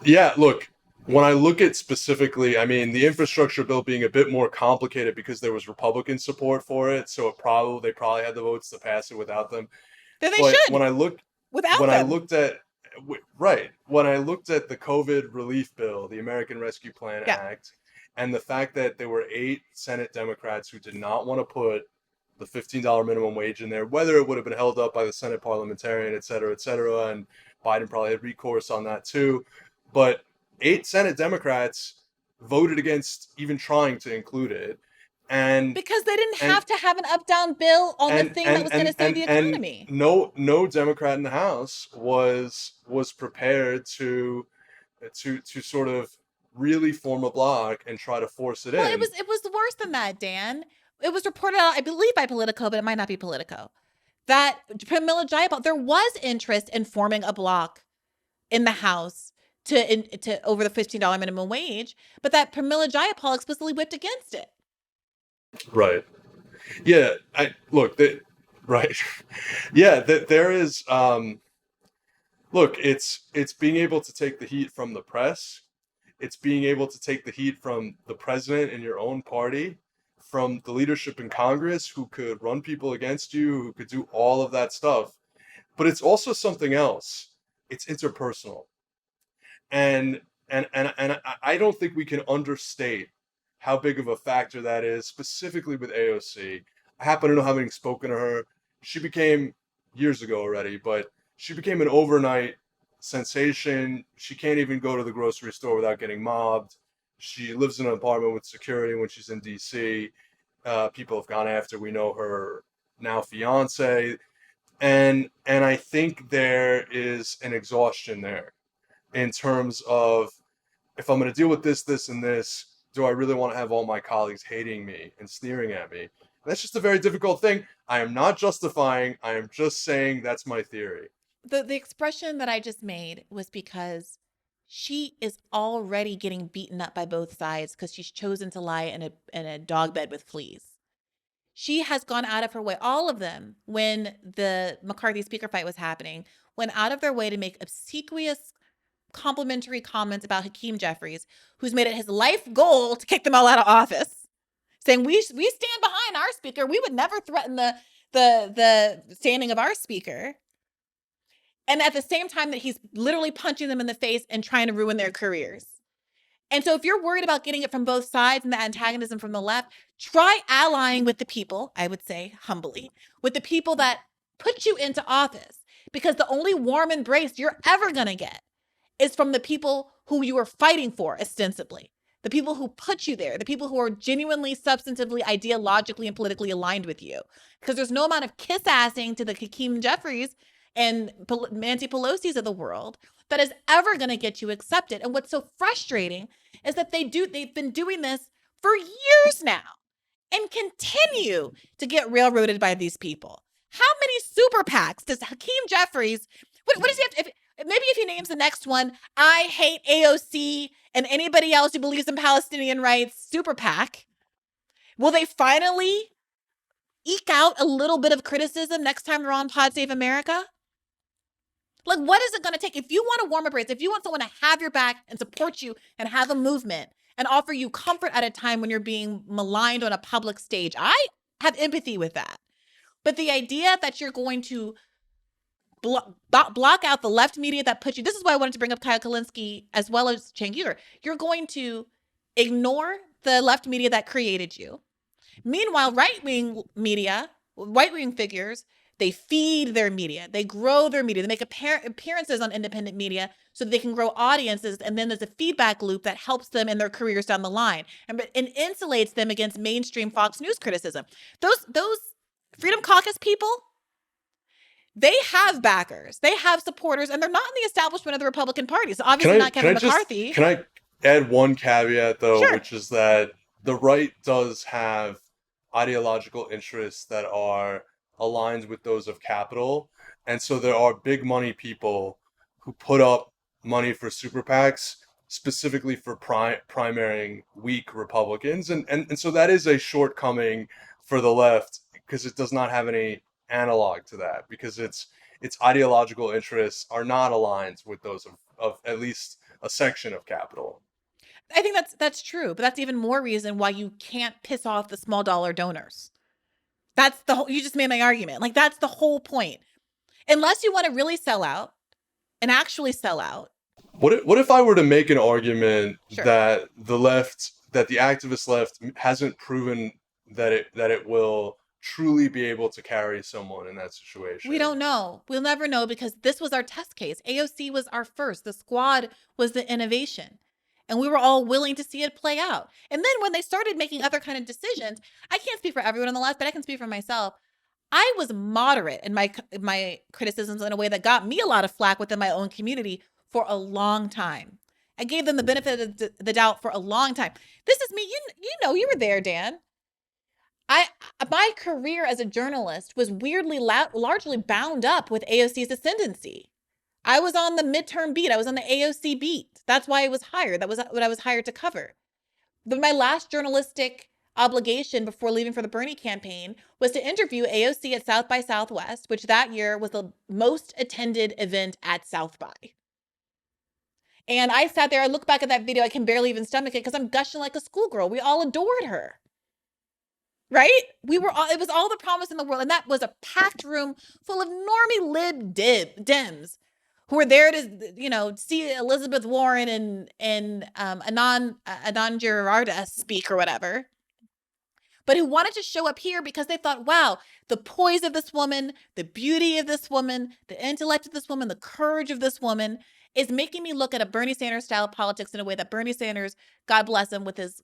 Yeah, look, when I look at specifically, I mean, the infrastructure bill being a bit more complicated because there was Republican support for it, so they probably had the votes to pass it without them. Then they But should when I looked without when I them. looked at when I looked at the COVID relief bill, the American Rescue Plan Yeah. Act, and the fact that there were 8 Senate Democrats who did not want to put the $15 minimum wage in there, whether it would have been held up by the Senate parliamentarian, et cetera, and Biden probably had recourse on that too. But 8 Senate Democrats voted against even trying to include it. And because they didn't have to have an up-down bill on the thing that was going to save the economy. No Democrat in the House was prepared to sort of really form a block and try to force it in. Well, it was worse than that, Dan. It was reported out, I believe, by Politico, but it might not be Politico, that Pramila Jayapal, there was interest in forming a block in the House to over the $15 minimum wage, but that Pramila Jayapal explicitly whipped against it. Right. Yeah. Right. Yeah. That there is. Look, it's being able to take the heat from the press. It's being able to take the heat from the president in your own party, from the leadership in Congress who could run people against you, who could do all of that stuff. But it's also something else. It's interpersonal. And I don't think we can understate how big of a factor that is, specifically with AOC. I happen to know, having spoken to her, she became, years ago already, but she became an overnight sensation. She can't even go to the grocery store without getting mobbed. She lives in an apartment with security when she's in DC. People have gone after, we know, her now fiance. And I think there is an exhaustion there in terms of, if I'm going to deal with this, and this, do I really want to have all my colleagues hating me and sneering at me? That's just a very difficult thing. I am not justifying. I am just saying that's my theory. The expression that I just made was because she is already getting beaten up by both sides because she's chosen to lie in a dog bed with fleas. She has gone out of her way, all of them, when the McCarthy speaker fight was happening, went out of their way to make obsequious complimentary comments about Hakeem Jeffries, who's made it his life goal to kick them all out of office, saying we stand behind our speaker. We would never threaten the standing of our speaker. And at the same time that he's literally punching them in the face and trying to ruin their careers. And so if you're worried about getting it from both sides and the antagonism from the left, try allying with the people, I would say humbly, with the people that put you into office. Because the only warm embrace you're ever going to get is from the people who you are fighting for, ostensibly. The people who put you there, the people who are genuinely, substantively, ideologically, and politically aligned with you. Because there's no amount of kiss-assing to the Hakeem Jeffries and Nancy Pelosi's of the world that is ever going to get you accepted. And what's so frustrating is that they've been doing this for years now and continue to get railroaded by these people. How many super PACs does Hakeem Jeffries, what does he have to, maybe if he names the next one, I hate AOC and anybody else who believes in Palestinian rights, super PAC, will they finally eke out a little bit of criticism next time they're on Pod Save America? Like, what is it going to take? If you want a warm embrace, if you want someone to have your back and support you and have a movement and offer you comfort at a time when you're being maligned on a public stage, I have empathy with that. But the idea that you're going to block out the left media that put you, this is why I wanted to bring up Kyle Kalinske as well as Cenk Uygur. You're going to ignore the left media that created you. Meanwhile, right-wing media, right-wing figures, they feed their media, they grow their media, they make appearances on independent media so that they can grow audiences, and then there's a feedback loop that helps them in their careers down the line and insulates them against mainstream Fox News criticism. Those Freedom Caucus people, they have backers, they have supporters, and they're not in the establishment of the Republican Party. So obviously not Kevin McCarthy. Can I add one caveat, though, Sure. which is that the right does have ideological interests that are aligned with those of capital. And so there are big money people who put up money for super PACs specifically for primarying weak Republicans, and so that is a shortcoming for the left because it does not have any analog to that, because its ideological interests are not aligned with those of at least a section of capital. I think that's true, but that's even more reason why you can't piss off the small dollar donors. That's the whole, you just made my argument. Like, that's the whole point. Unless you want to really sell out and actually sell out. What if I were to make an argument Sure. that the left, that the activist left hasn't proven that it will truly be able to carry someone in that situation? We don't know. We'll never know, because this was our test case. AOC was our first. The squad was the innovation. And we were all willing to see it play out. And then when they started making other kind of decisions, I can't speak for everyone on the left, but I can speak for myself. I was moderate in my criticisms in a way that got me a lot of flack within my own community for a long time. I gave them the benefit of the doubt for a long time. This is me. You know, you were there, Dan. My career as a journalist was weirdly largely bound up with AOC's ascendancy. I was on the midterm beat. I was on the AOC beat. That's why I was hired. That was what I was hired to cover. My last journalistic obligation before leaving for the Bernie campaign was to interview AOC at South by Southwest, which that year was the most attended event at South by. And I sat there, I look back at that video, I can barely even stomach it because I'm gushing like a schoolgirl. We all adored her. Right? It was all the promise in the world. And that was a packed room full of normie lib Dems who were there to, see Elizabeth Warren and Anand Girardin speak or whatever. But who wanted to show up here because they thought, wow, the poise of this woman, the beauty of this woman, the intellect of this woman, the courage of this woman is making me look at a Bernie Sanders style of politics in a way that Bernie Sanders, God bless him, with his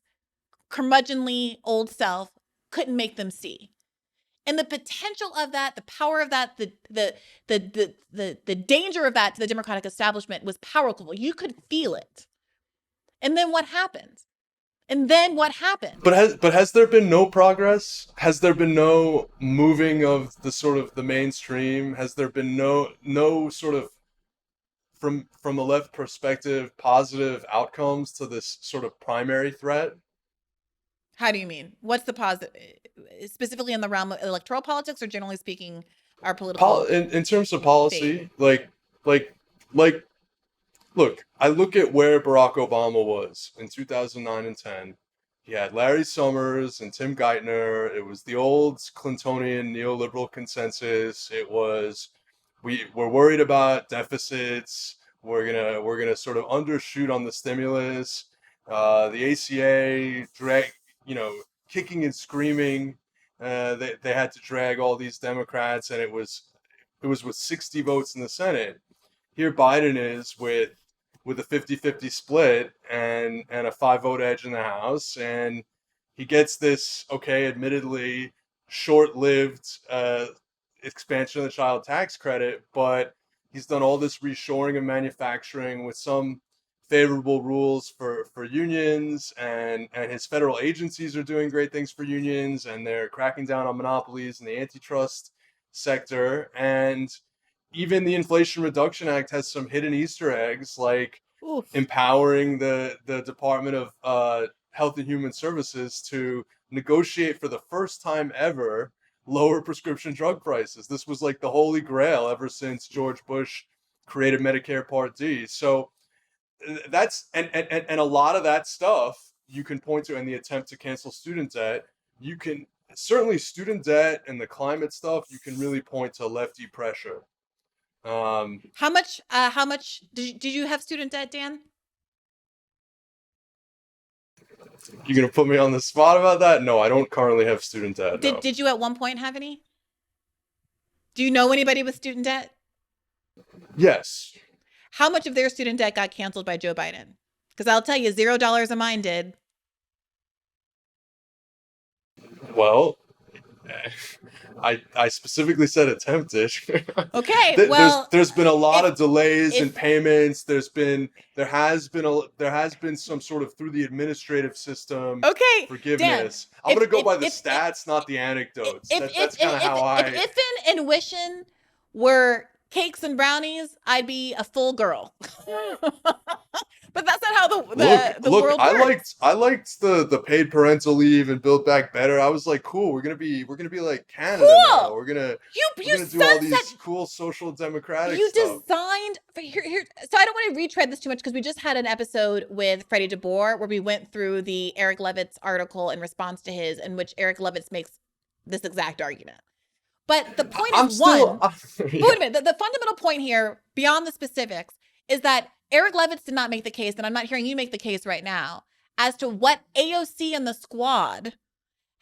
curmudgeonly old self, couldn't make them see. And the potential of that, the power of that, the danger of that to the Democratic establishment was powerful. You could feel it. And then what happened? But has there been no progress? Has there been no moving of the sort of the mainstream? Has there been no sort of, from a left perspective, positive outcomes to this sort of primary threat? How do you mean? What's the positive, specifically in the realm of electoral politics, or generally speaking, our political? In terms of policy, like, look, I look at where Barack Obama was in 2009 and 10. He had Larry Summers and Tim Geithner. It was the old Clintonian neoliberal consensus. It was, we're worried about deficits. We're gonna sort of undershoot on the stimulus. The ACA kicking and screaming. They had to drag all these Democrats, and it was with 60 votes in the Senate. Here Biden is with a 50-50 split and a 5-vote edge in the House, and he gets this, admittedly short-lived expansion of the child tax credit, but he's done all this reshoring of manufacturing with some favorable rules for unions, and his federal agencies are doing great things for unions, and they're cracking down on monopolies in the antitrust sector. And even the Inflation Reduction Act has some hidden Easter eggs, like empowering the Department of Health and Human Services to negotiate for the first time ever lower prescription drug prices. This was like the holy grail ever since George Bush created Medicare Part D. So that's and a lot of that stuff you can point to in the attempt to cancel student debt. You can certainly student debt and the climate stuff. You can really point to lefty pressure. How much did you have student debt, Dan? You're gonna put me on the spot about that? No, I don't currently have student debt. Did you at one point have any? Do you know anybody with student debt? Yes. How much of their student debt got canceled by Joe Biden? Because I'll tell you, $0 of mine did. Well, I specifically said attempted. Okay, well, there's been a lot of delays in payments. There has been some sort of, through the administrative system, forgiveness. Dan, I'm gonna go by the stats, not the anecdotes. That's kind of how If and wishing were cakes and brownies, I'd be a full girl. But that's not how the Look, world I works. liked the paid parental leave and Build Back Better. I was like, cool, we're gonna be like Canada now. Cool. We're gonna You do all sunset. these cool social democratic You stuff. designed for here. So I don't want to retread this too much because we just had an episode with Freddie DeBoer where we went through the Eric Levitz article in response to his, in which Eric Levitz makes this exact argument. But the point is yeah. wait a minute. The fundamental point here, beyond the specifics, is that Eric Levitz did not make the case, and I'm not hearing you make the case right now, as to what AOC and the squad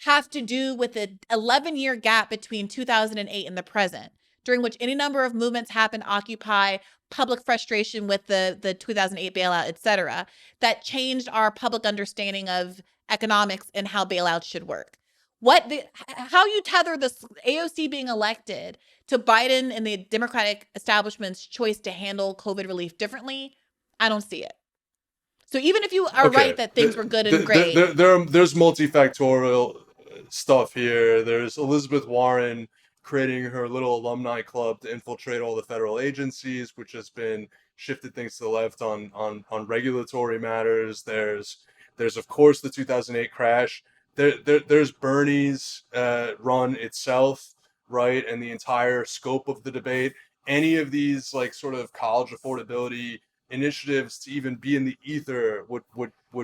have to do with the 11-year gap between 2008 and the present, during which any number of movements happened, Occupy, public frustration with the 2008 bailout, et cetera, that changed our public understanding of economics and how bailouts should work. How you tether this AOC being elected to Biden and the Democratic establishment's choice to handle COVID relief differently, I don't see it. So even if you are right that things were good and great, there's multifactorial stuff here. There's Elizabeth Warren creating her little alumni club to infiltrate all the federal agencies, which has been shifted things to the left on regulatory matters. There's of course the 2008 crash. There's Bernie's run itself, right, and the entire scope of the debate. Any of these like sort of college affordability initiatives to even be in the ether would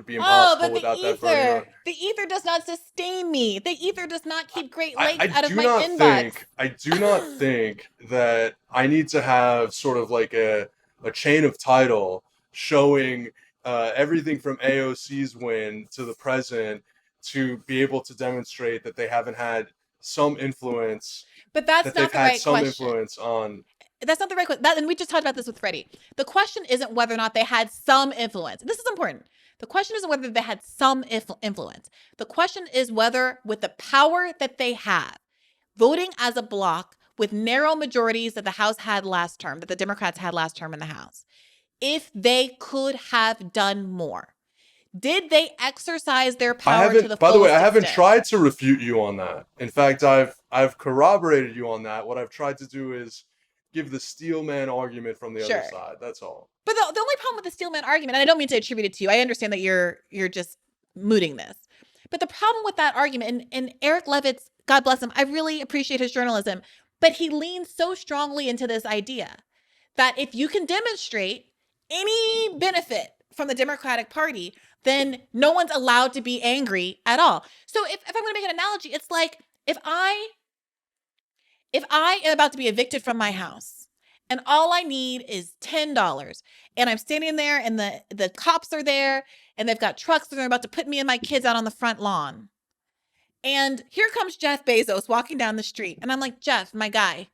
be impossible without that burning run. The ether does not sustain me. The ether does not keep Great Lakes out of my inbox. I do not think that I need to have sort of like a chain of title showing everything from AOC's win to the present to be able to demonstrate that they haven't had some influence. But that's not the right question. Influence on. That's not the right question. And we just talked about this with Freddie. The question isn't whether or not they had some influence. This is important. The question isn't whether they had some influence. The question is whether, with the power that they have, voting as a bloc with narrow majorities that the House had last term, that the Democrats had last term in the House, if they could have done more. Did they exercise their power to the fullest By the way, I haven't extent? tried to refute you on that. In fact, I've corroborated you on that. What I've tried to do is give the Steelman argument from the other side. That's all. But the only problem with the Steelman argument, and I don't mean to attribute it to you, I understand that you're just mooting this. But the problem with that argument, and Eric Levitz, God bless him, I really appreciate his journalism, but he leans so strongly into this idea that if you can demonstrate any benefit from the Democratic Party, then no one's allowed to be angry at all. So if I'm going to make an analogy, it's like if I am about to be evicted from my house and all I need is $10 and I'm standing there and the cops are there and they've got trucks and they're about to put me and my kids out on the front lawn. And here comes Jeff Bezos walking down the street. And I'm like, Jeff, my guy,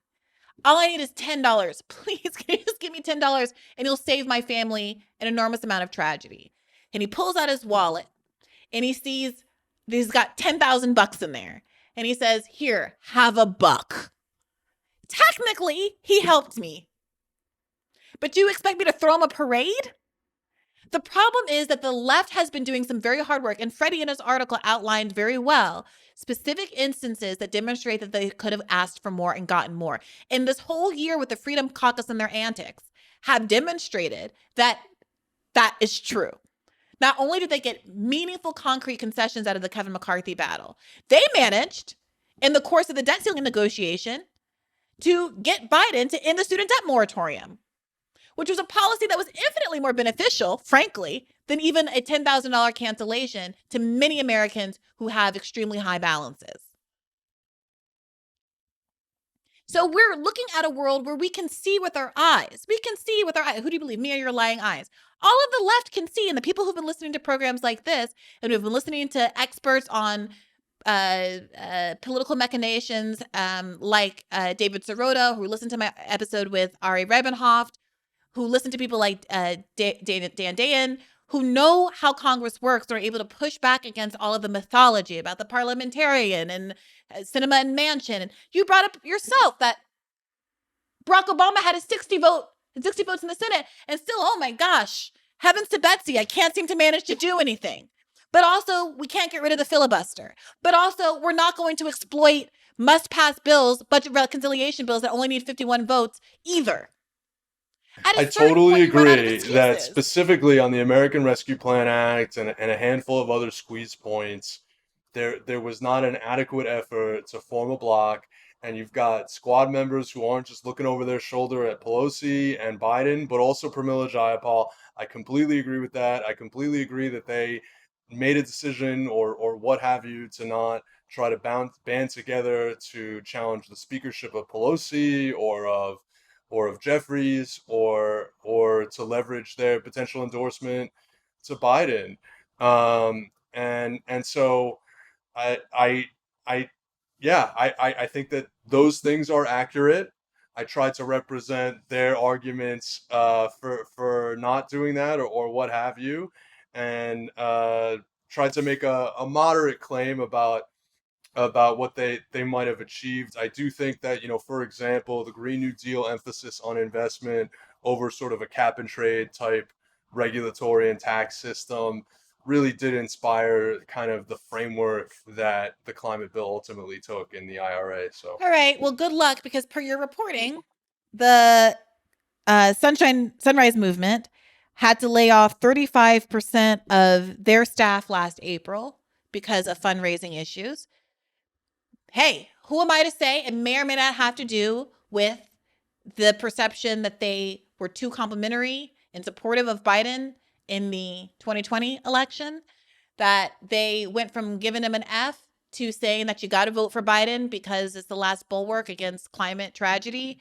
all I need is $10. Please, can you just give me $10 and you'll save my family an enormous amount of tragedy. And he pulls out his wallet and he sees he's got $10,000 in there. And he says, here, have a buck. Technically, he helped me. But do you expect me to throw him a parade? The problem is that the left has been doing some very hard work, and Freddie in his article outlined very well specific instances that demonstrate that they could have asked for more and gotten more. And this whole year with the Freedom Caucus and their antics have demonstrated that that is true. Not only did they get meaningful concrete concessions out of the Kevin McCarthy battle, they managed in the course of the debt ceiling negotiation to get Biden to end the student debt moratorium, which was a policy that was infinitely more beneficial, frankly, than even a $10,000 cancellation to many Americans who have extremely high balances. So we're looking at a world where we can see with our eyes. We can see with our eyes. Who do you believe, me or your lying eyes? All of the left can see, and the people who've been listening to programs like this and who've been listening to experts on political machinations like David Sirota, who listened to my episode with Ari Rebenhoft, who listen to people like Dan Dayan, who know how Congress works and are able to push back against all of the mythology about the parliamentarian and cinema and mansion. And you brought up yourself that Barack Obama had 60 votes in the Senate, and still, oh my gosh, heavens to Betsy, I can't seem to manage to do anything. But also, we can't get rid of the filibuster. But also, we're not going to exploit must-pass bills, budget reconciliation bills that only need 51 votes either. At a I certain totally point, you run out of agree that excuses. specifically on the American Rescue Plan Act and a handful of other squeeze points, there was not an adequate effort to form a block. And you've got squad members who aren't just looking over their shoulder at Pelosi and Biden, but also Pramila Jayapal. I completely agree with that. I completely agree that they made a decision or what have you to not try to band together to challenge the speakership of Pelosi or of Jeffries or to leverage their potential endorsement to Biden. And so I I yeah, I think that those things are accurate. I tried to represent their arguments for not doing that or what have you, and tried to make a moderate claim about what they might have achieved. I do think that, for example, the Green New Deal emphasis on investment over sort of a cap and trade type regulatory and tax system really did inspire kind of the framework that the climate bill ultimately took in the IRA. So, All right. Well, good luck, because per your reporting, the Sunrise Movement had to lay off 35% of their staff last April because of fundraising issues. Hey, who am I to say? It may or may not have to do with the perception that they were too complimentary and supportive of Biden in the 2020 election, that they went from giving him an F to saying that you got to vote for Biden because it's the last bulwark against climate tragedy,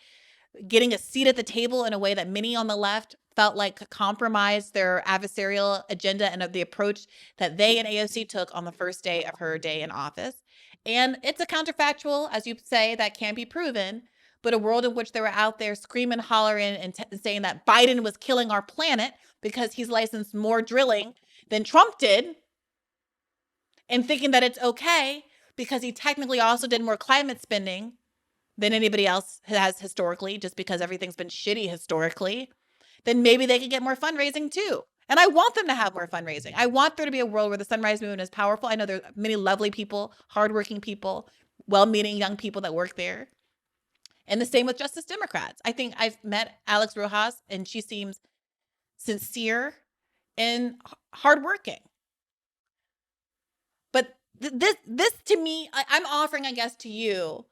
getting a seat at the table in a way that many on the left felt like compromised their adversarial agenda and of the approach that they and AOC took on the first day of her day in office. And it's a counterfactual, as you say, that can't be proven, but a world in which they were out there screaming, hollering, and saying that Biden was killing our planet because he's licensed more drilling than Trump did, and thinking that it's okay because he technically also did more climate spending than anybody else has historically, just because everything's been shitty historically, then maybe they could get more fundraising too. And I want them to have more fundraising. I want there to be a world where the Sunrise Movement is powerful. I know there are many lovely people, hardworking people, well-meaning young people that work there. And the same with Justice Democrats. I think I've met Alex Rojas, and she seems sincere and hardworking. But this to me, I'm offering, I guess, to you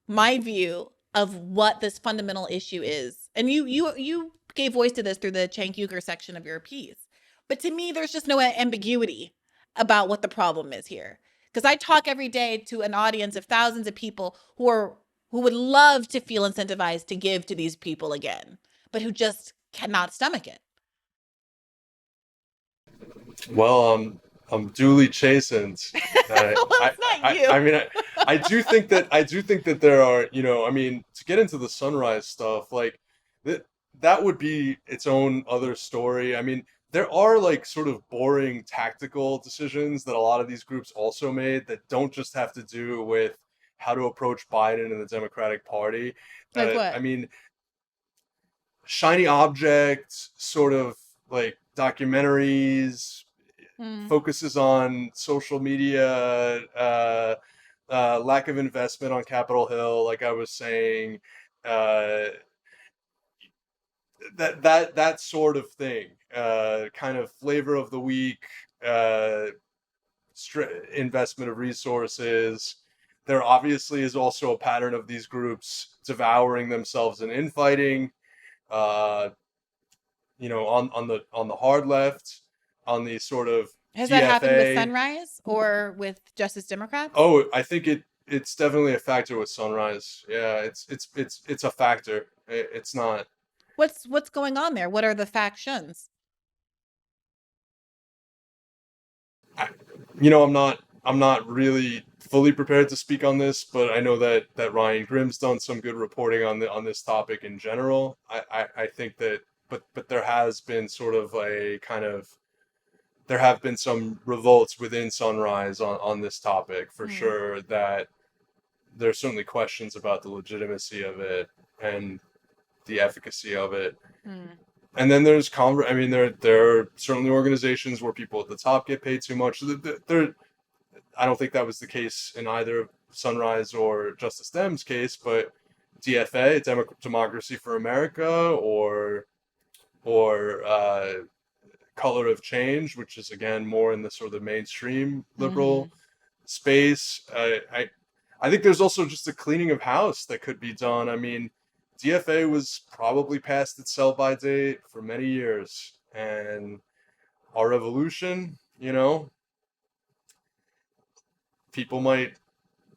my view of what this fundamental issue is. And you gave voice to this through the Cenk Uygur section of your piece. But to me, there's just no ambiguity about what the problem is here. Because I talk every day to an audience of thousands of people who would love to feel incentivized to give to these people again, but who just cannot stomach it. well, I'm duly chastened. Well, it's not you. I mean, I do think that there are, I mean, to get into the Sunrise stuff, like that would be its own other story. I mean, there are like sort of boring tactical decisions that a lot of these groups also made that don't just have to do with how to approach Biden and the Democratic Party. Like what? I mean, shiny object sort of like documentaries, focuses on social media, lack of investment on Capitol Hill, like I was saying, that sort of thing, kind of flavor of the week, investment of resources. There obviously is also a pattern of these groups devouring themselves in infighting, on the hard left, on the sort of Has DFA. that happened with Sunrise or with Justice Democrats? Oh, I think it's definitely a factor with Sunrise. Yeah, it's a factor. It's not. What's going on there? What are the factions? I'm not really fully prepared to speak on this, but I know that Ryan Grimm's done some good reporting on this topic in general. I think that, but there has been sort of a kind of, there have been some revolts within Sunrise on this topic for sure, that there's certainly questions about the legitimacy of it and the efficacy of it. And then there's I mean, there are certainly organizations where people at the top get paid too much. I don't think that was the case in either Sunrise or Justice Dems case, but DFA, Democracy for America, or or Color of Change, which is again more in the sort of the mainstream liberal space. I think there's also just a cleaning of house that could be done. I mean, DFA was probably past its sell-by date for many years, and our revolution, people might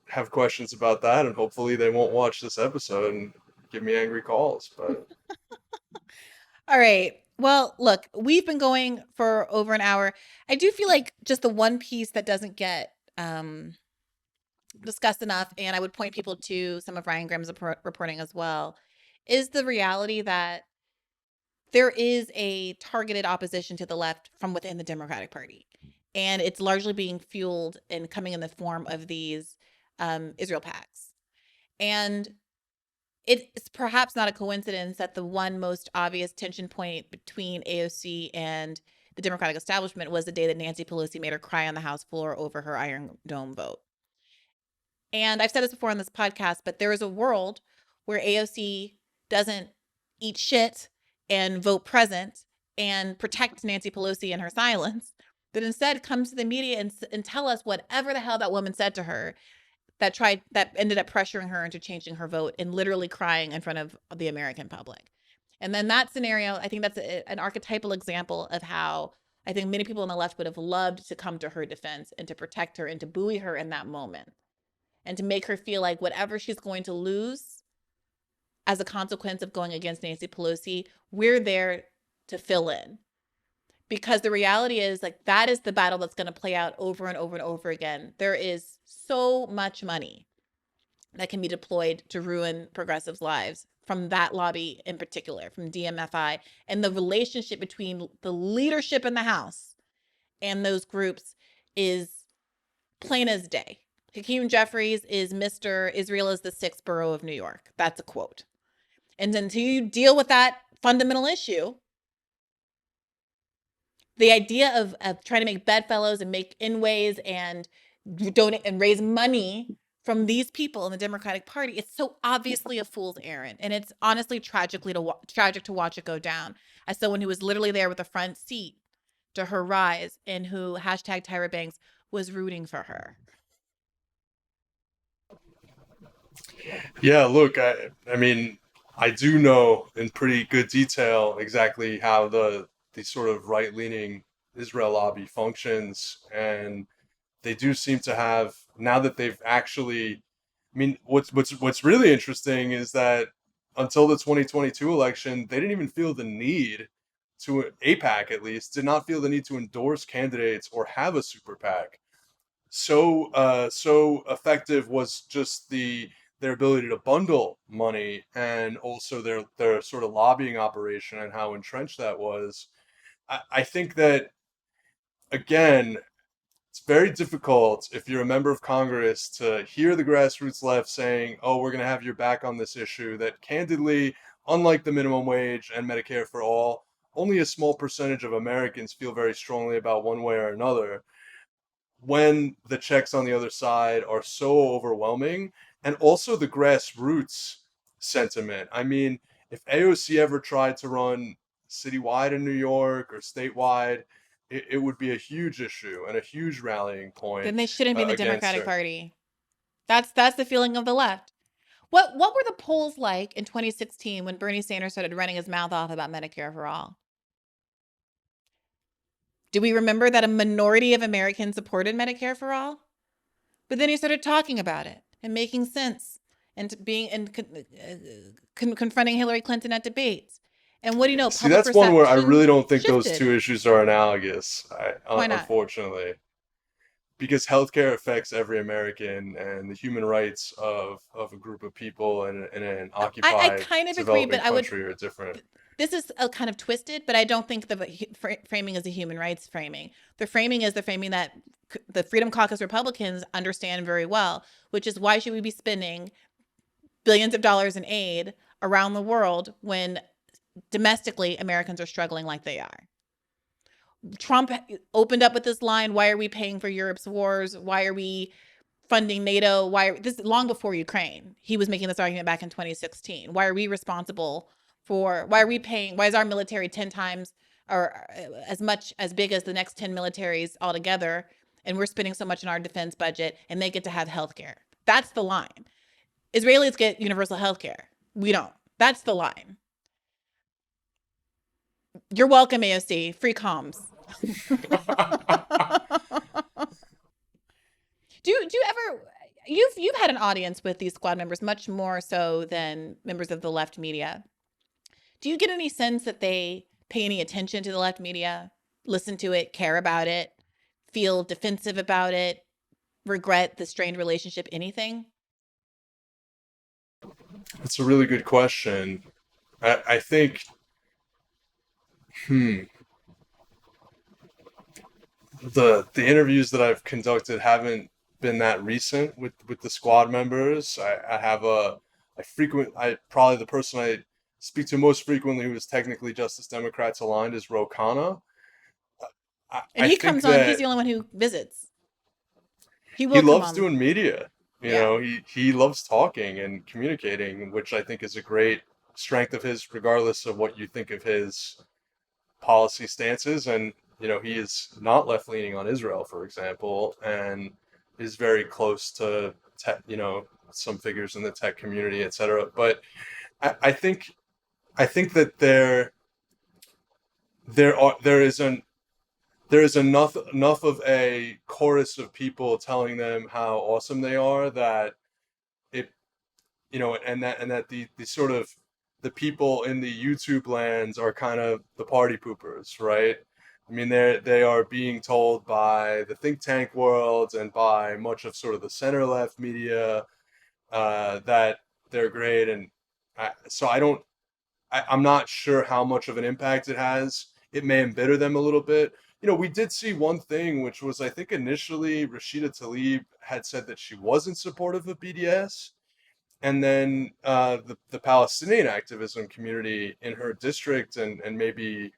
have questions about that, and hopefully they won't watch this episode and give me angry calls. But All right. Well, look, we've been going for over an hour. I do feel like just the one piece that doesn't get discussed enough, and I would point people to some of Ryan Graham's reporting as well, is the reality that there is a targeted opposition to the left from within the Democratic Party. And it's largely being fueled and coming in the form of these Israel PACs. And it's perhaps not a coincidence that the one most obvious tension point between AOC and the Democratic establishment was the day that Nancy Pelosi made her cry on the House floor over her Iron Dome vote. And I've said this before on this podcast, but there is a world where AOC doesn't eat shit and vote present and protect Nancy Pelosi in her silence, but instead comes to the media and tell us whatever the hell that woman said to her that ended up pressuring her into changing her vote and literally crying in front of the American public. And then that scenario, I think that's an archetypal example of how I think many people on the left would have loved to come to her defense and to protect her and to buoy her in that moment and to make her feel like whatever she's going to lose as a consequence of going against Nancy Pelosi, we're there to fill in. Because the reality is, like, that is the battle that's going to play out over and over and over again. There is so much money that can be deployed to ruin progressives' lives from that lobby in particular, from DMFI, and the relationship between the leadership in the House and those groups is plain as day. Hakeem Jeffries is Mr. Israel is the sixth borough of New York. That's a quote. And until you deal with that fundamental issue, the idea of trying to make bedfellows and make inways and donate and raise money from these people in the Democratic Party, it's so obviously a fool's errand. And it's honestly tragic to watch it go down. As someone who was literally there with a front seat to her rise and who hashtag Tyra Banks was rooting for her. yeah, look, I mean, I do know in pretty good detail exactly how the sort of right-leaning Israel lobby functions, and they do seem to have, now that they've actually, I mean, what's really interesting is that until the 2022 election, they didn't even feel the need to, AIPAC at least, did not feel the need to endorse candidates or have a super PAC. So effective was just their ability to bundle money, and also their sort of lobbying operation and how entrenched that was. I think that, again, it's very difficult if you're a member of Congress to hear the grassroots left saying, oh, we're going to have your back on this issue that, candidly, unlike the minimum wage and Medicare for all, only a small percentage of Americans feel very strongly about one way or another, when the checks on the other side are so overwhelming. And also the grassroots sentiment. I mean, if AOC ever tried to run citywide in New York or statewide, it would be a huge issue and a huge rallying point. Then they shouldn't be in the against Democratic her. Party. That's the feeling of the left. What were the polls like in 2016 when Bernie Sanders started running his mouth off about Medicare for all? Do we remember that a minority of Americans supported Medicare for all? But then he started talking about it and making sense and confronting Hillary Clinton at debates. And what do you know? See, that's one where I really don't think those two issues are analogous. Why not? Unfortunately, because healthcare affects every American, and the human rights of a group of people in an occupied, I kind of agree, but country are different. This is a kind of twisted, but I don't think the framing is a human rights framing. The framing is the framing that the Freedom Caucus Republicans understand very well, which is, why should we be spending billions of dollars in aid around the world when domestically Americans are struggling like they are? Trump opened up with this line, why are we paying for Europe's wars? Why are we funding NATO? This long before Ukraine. He was making this argument back in 2016. Why are we responsible why are we paying? Why is our military 10 times or as big as the next 10 militaries altogether? And we're spending so much on our defense budget and they get to have healthcare. That's the line. Israelis get universal healthcare. We don't. That's the line. You're welcome, AOC. Free comms. Do you ever you've had an audience with these squad members much more so than members of the left media. Do you get any sense that they pay any attention to the left media, listen to it, care about it, feel defensive about it, regret the strained relationship, anything? It's a really good question. I think, the interviews that I've conducted haven't been that recent with the squad members. Probably the person I speak to most frequently who is technically Justice Democrats aligned is Ro Khanna. And he comes on, he's the only one who visits. He He come loves on. doing media. You Yeah. know, he loves talking and communicating, which I think is a great strength of his, regardless of what you think of his policy stances. And, you know, he is not left leaning on Israel, for example, and is very close to tech, you know, some figures in the tech community, et cetera. But I think that there is enough of a chorus of people telling them how awesome they are that it, you know, and that the sort of the people in the YouTube lands are kind of the party poopers, right? I mean, they are being told by the think tank world and by much of sort of the center left media that they're great, and I'm not sure how much of an impact it has. It may embitter them a little bit. You know, we did see one thing, which was, I think initially Rashida Tlaib had said that she wasn't supportive of BDS. And then the Palestinian activism community in her district and maybe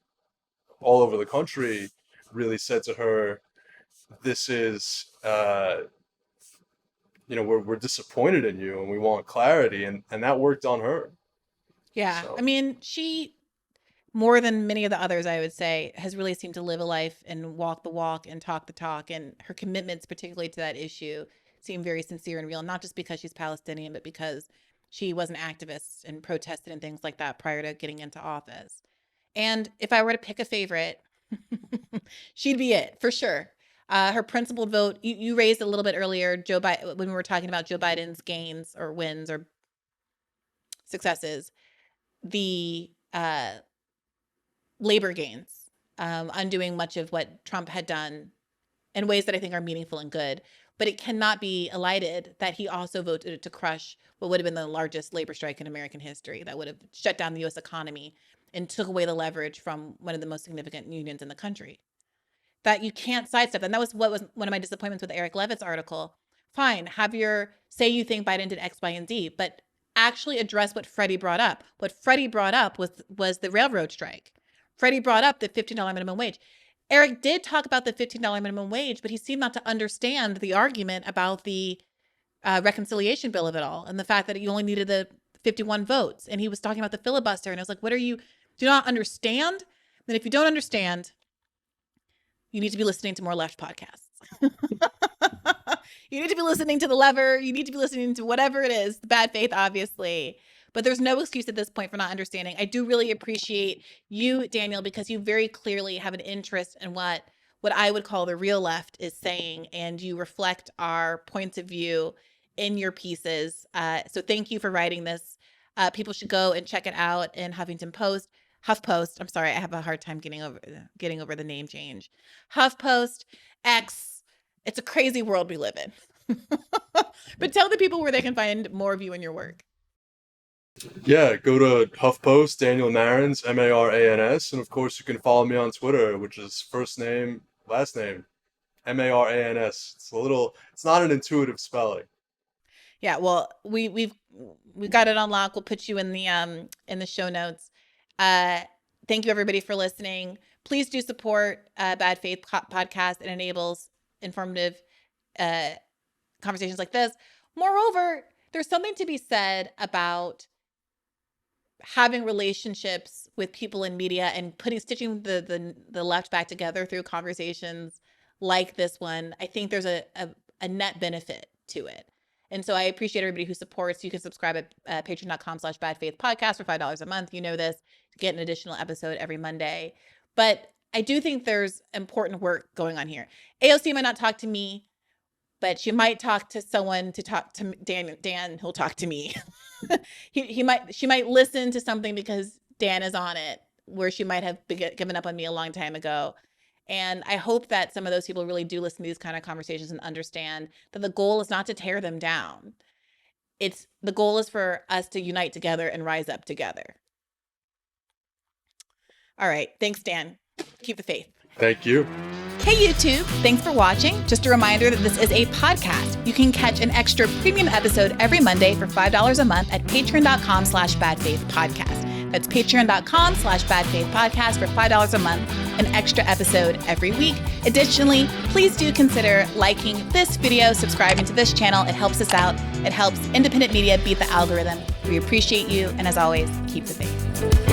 all over the country really said to her, this is, you know, we're disappointed in you and we want clarity. And that worked on her. Yeah. So. I mean, she, more than many of the others, I would say, has really seemed to live a life and walk the walk and talk the talk. And her commitments, particularly to that issue, seem very sincere and real, not just because she's Palestinian, but because she was an activist and protested and things like that prior to getting into office. And if I were to pick a favorite, she'd be it for sure. Her principled vote, you raised a little bit earlier, Joe Biden, when we were talking about Joe Biden's gains or wins or successes, the labor gains, undoing much of what Trump had done in ways that I think are meaningful and good. But it cannot be elided that he also voted to crush what would have been the largest labor strike in American history, that would have shut down the U.S. economy and took away the leverage from one of the most significant unions in the country. That you can't sidestep. And that was what was one of my disappointments with Eric Levitt's article. Fine, say you think Biden did X, Y, and Z, but actually address what Freddie brought up. What Freddie brought up was the railroad strike. Freddie brought up the $15 minimum wage. Eric did talk about the $15 minimum wage, but he seemed not to understand the argument about the reconciliation bill of it all and the fact that you only needed the 51 votes. And he was talking about the filibuster. And I was like, do you not understand? Then if you don't understand, you need to be listening to more left podcasts. You need to be listening to The Lever. You need to be listening to whatever it is, Bad Faith, obviously. But there's no excuse at this point for not understanding. I do really appreciate you, Daniel, because you very clearly have an interest in what I would call the real left is saying, and you reflect our points of view in your pieces. So thank you for writing this. People should go and check it out in HuffPost. I'm sorry, I have a hard time getting over the name change. HuffPost, X. It's a crazy world we live in. But tell the people where they can find more of you and your work. Yeah, go to HuffPost, Daniel Marans, Marans, and of course you can follow me on Twitter, which is first name, last name, Marans. It's not an intuitive spelling. Yeah, well, we've got it on lock. We'll put you in the show notes. Thank you everybody for listening. Please do support Bad Faith podcast. It enables informative conversations like this. Moreover, there's something to be said about having relationships with people in media and stitching the left back together through conversations like this one, I think there's a net benefit to it. And so I appreciate everybody who supports. You can subscribe at patreon.com/badfaithpodcast for $5 a month. You know this, to get an additional episode every Monday. But I do think there's important work going on here. AOC might not talk to me, but she might talk to someone to talk to Dan. Dan, he'll talk to me. She might listen to something because Dan is on it, where she might have given up on me a long time ago. And I hope that some of those people really do listen to these kind of conversations and understand that the goal is not to tear them down. The goal is for us to unite together and rise up together. All right. Thanks, Dan. Keep the faith. Thank you. Hey, YouTube. Thanks for watching. Just a reminder that this is a podcast. You can catch an extra premium episode every Monday for $5 a month at patreon.com/badfaithpodcast. That's patreon.com/badfaithpodcast for $5 a month, an extra episode every week. Additionally, please do consider liking this video, subscribing to this channel. It helps us out. It helps independent media beat the algorithm. We appreciate you. And as always, keep the faith.